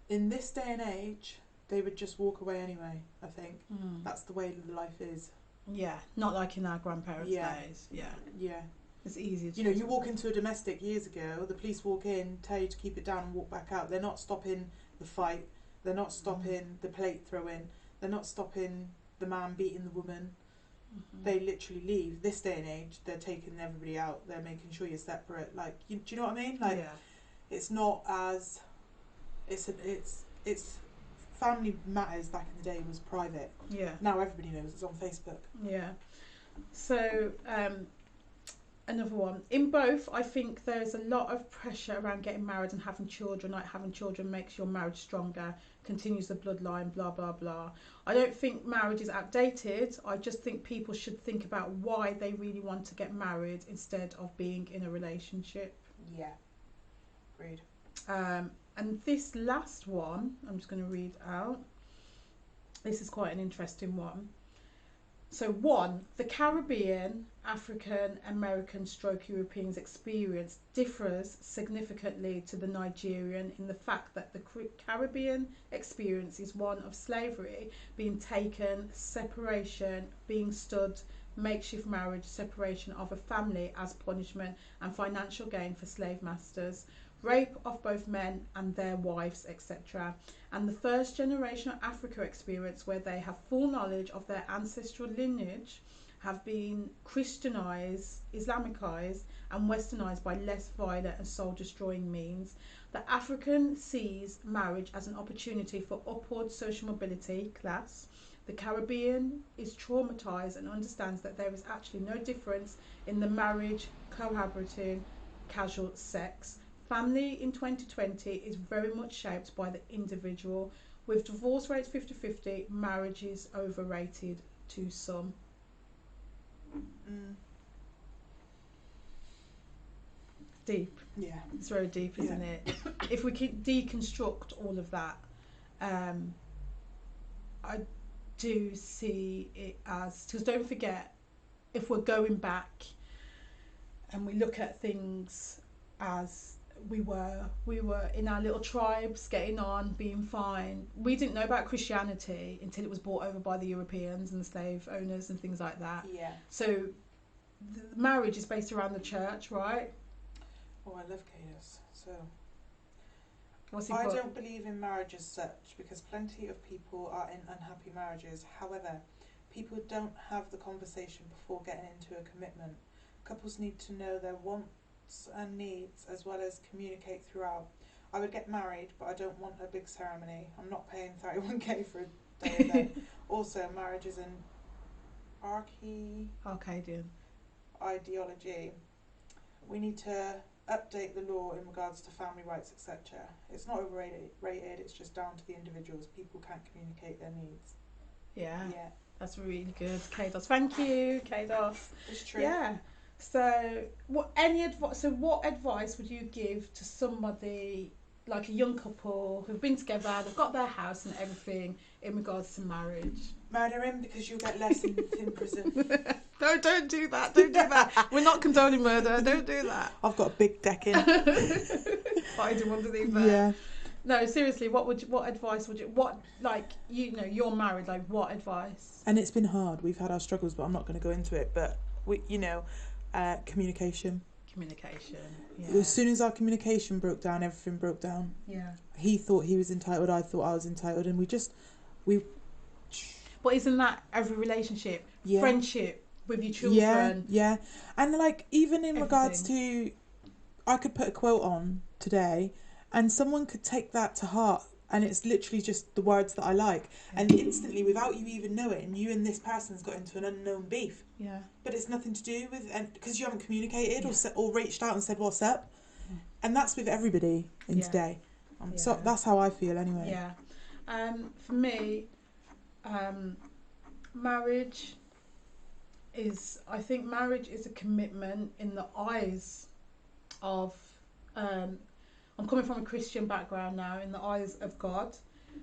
In this day and age, they would just walk away anyway, I think. That's the way life is. Yeah, not like in our grandparents' days. Yeah. It's easier to... You walk into a domestic years ago, the police walk in, tell you to keep it down and walk back out. They're not stopping the fight. They're not stopping the plate throwing. They're not stopping the man beating the woman. They literally leave. This day and age, they're taking everybody out. They're making sure you're separate. Like, do you know what I mean? Like, it's not as... It's family matters back in the day was private. Yeah. Now everybody knows it's on Facebook. Yeah. So, another one. In both, I think there's a lot of pressure around getting married and having children. Like, having children makes your marriage stronger, continues the bloodline, blah, blah, blah. I don't think marriage is outdated. I just think people should think about why they really want to get married instead of being in a relationship. Yeah. Agreed. And this last one, I'm just going to read out. This is quite an interesting one. So 1, the Caribbean, African, American / European's experience differs significantly to the Nigerian in the fact that the Caribbean experience is one of slavery, being taken, separation, being stood, makeshift marriage, separation of a family as punishment and financial gain for slave masters, rape of both men and their wives, etc. And the first generation of Africa experience where they have full knowledge of their ancestral lineage, have been Christianized, Islamicized and westernized by less violent and soul destroying means. The African sees marriage as an opportunity for upward social mobility, class. The Caribbean is traumatized and understands that there is actually no difference in the marriage, cohabiting, casual sex. Family in 2020 is very much shaped by the individual. With divorce rates 50-50, marriage is overrated to some. Deep. Yeah. It's very deep, isn't it? If we can deconstruct all of that, I do see it as... Because don't forget, if we're going back and we look at things as... We were in our little tribes, getting on, being fine. We didn't know about Christianity until it was brought over by the Europeans and the slave owners and things like that. Yeah. So, marriage is based around the church, right? Oh, I love Cadus. So, I don't believe in marriage as such because plenty of people are in unhappy marriages. However, people don't have the conversation before getting into a commitment. Couples need to know their wants and needs as well as communicate throughout. I would get married, but I don't want a big ceremony. I'm not paying 31k for a day event. Also, marriage is an Arcadian ideology. We need to update the law in regards to family rights, etc. It's not overrated, it's just down to the individuals. People can't communicate their needs. Yeah. That's really good, Kados. Thank you, Kados. It's true. Yeah. So, what advice would you give to somebody like a young couple who've been together, they've got their house and everything in regards to marriage. Murder him because you'll get less in prison. No, don't do that. Don't do that. We're not condoning murder. Don't do that. I've got a big deck in. I didn't want to leave there. Yeah. No, seriously, what advice would you, you're married, like what advice? And it's been hard. We've had our struggles, but I'm not going to go into it. But communication. Communication. Yeah. As soon as our communication broke down, everything broke down. Yeah. He thought he was entitled. I thought I was entitled, and we. But isn't that every relationship? Yeah. Friendship with your children. Yeah. And like even in everything. regards to, I could put a quote on today, and someone could take that to heart. And it's literally just the words that I like. And instantly, without you even knowing, you and this person's got into an unknown beef. Yeah. But it's nothing to do with, and because you haven't communicated or reached out and said what's up. Yeah. And that's with everybody in today. So that's how I feel anyway. Yeah. For me, marriage is a commitment in the eyes of, I'm coming from a Christian background now, in the eyes of God.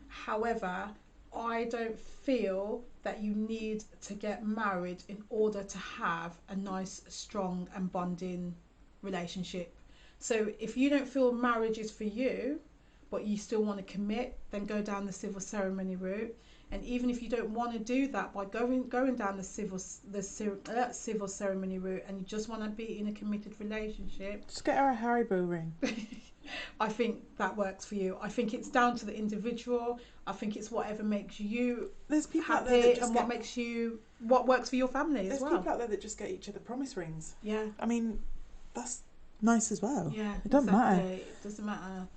However, I don't feel that you need to get married in order to have a nice, strong and bonding relationship. So if you don't feel marriage is for you, but you still want to commit, then go down the civil ceremony route. And even if you don't want to do that, by going down the civil ceremony route, and you just want to be in a committed relationship, just get her a Haribo ring. I think that works for you. I think it's down to the individual. I think it's whatever makes you happy and what works for your family as well. There's people out there that just get each other promise rings. Yeah. I mean, that's nice as well. Yeah. It doesn't matter. It doesn't matter.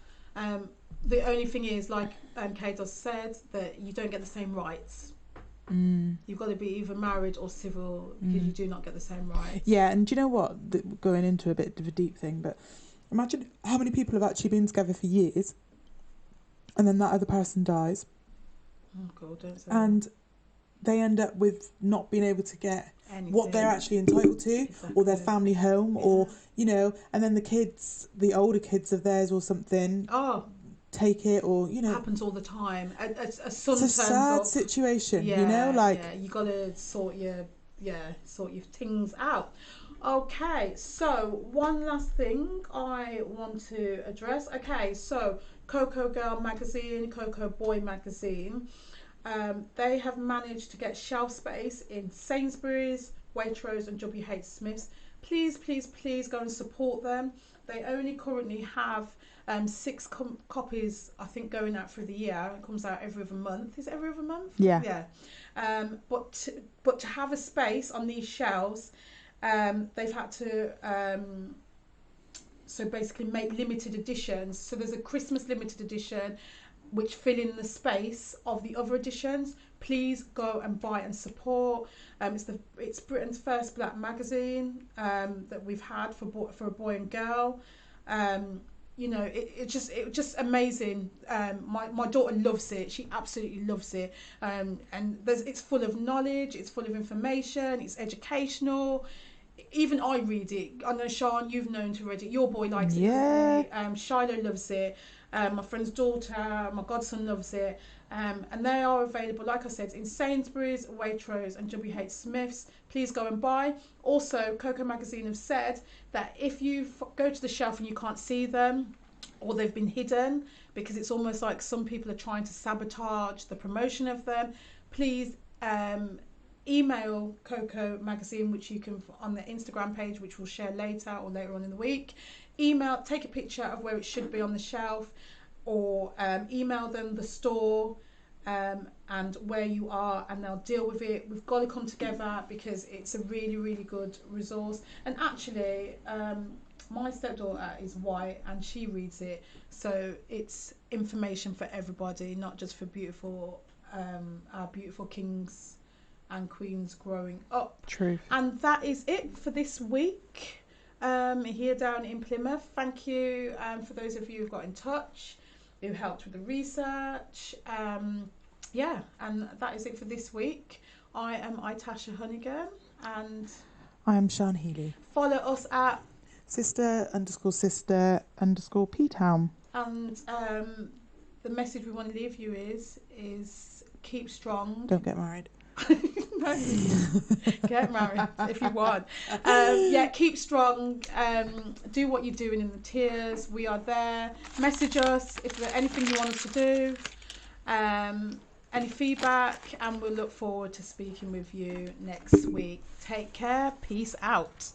The only thing is, like Kaidos said, that you don't get the same rights. You've got to be either married or civil, because you do not get the same rights. Yeah, and do you know what? Going into a bit of a deep thing, but imagine how many people have actually been together for years, and then that other person dies. Oh God, don't say and they end up with not being able to get anything, what they're actually entitled to, or their family home, or and then the older kids of theirs or something. Take it, or happens all the time. A son it's a sad situation. You gotta sort your things out. Okay, so one last thing I want to address. Okay, so Coco Girl magazine, Coco Boy magazine, they have managed to get shelf space in Sainsbury's, Waitrose and WH Smith's. Please go and support them. They only currently have 6 copies, I think, going out through the year. It comes out every other month. Is it every other month? Yeah. But to have a space on these shelves, they've had to so basically make limited editions. So there's a Christmas limited edition which fill in the space of the other editions. Please go and buy and support. It's Britain's first black magazine that we've had for a boy and girl. It's just amazing. My daughter loves it. She absolutely loves it. And it's full of knowledge. It's full of information. It's educational. Even I read it. I know, Sean, you've known to read it. Your boy likes it. Yeah. Shiloh loves it. My friend's daughter, my godson loves it. And they are available, like I said, in Sainsbury's, Waitrose and WH Smith's. Please go and buy. Also, Coco Magazine have said that if you go to the shelf and you can't see them, or they've been hidden, because it's almost like some people are trying to sabotage the promotion of them, please email Coco Magazine, which you can on the Instagram page, which we'll share later or later on in the week. Take a picture of where it should be on the shelf, or email them the store and where you are, and they'll deal with it. We've got to come together because it's a really, really good resource. And actually, my stepdaughter is white and she reads it, so it's information for everybody, not just for our beautiful kings and queens growing up. True. And that is it for this week. Here down in Plymouth. Thank you for those of you who've got in touch, who helped with the research. And that is it for this week. I am Itasha Honeyghan, and I am Sean Healy. Follow us at sister_P Town. And the message we want to leave you is keep strong. Don't get married. No, get married if you want. Keep strong. Do what you're doing in the tiers. We are there. Message us if there's anything you want us to do. Any feedback, and we'll look forward to speaking with you next week. Take care. Peace out.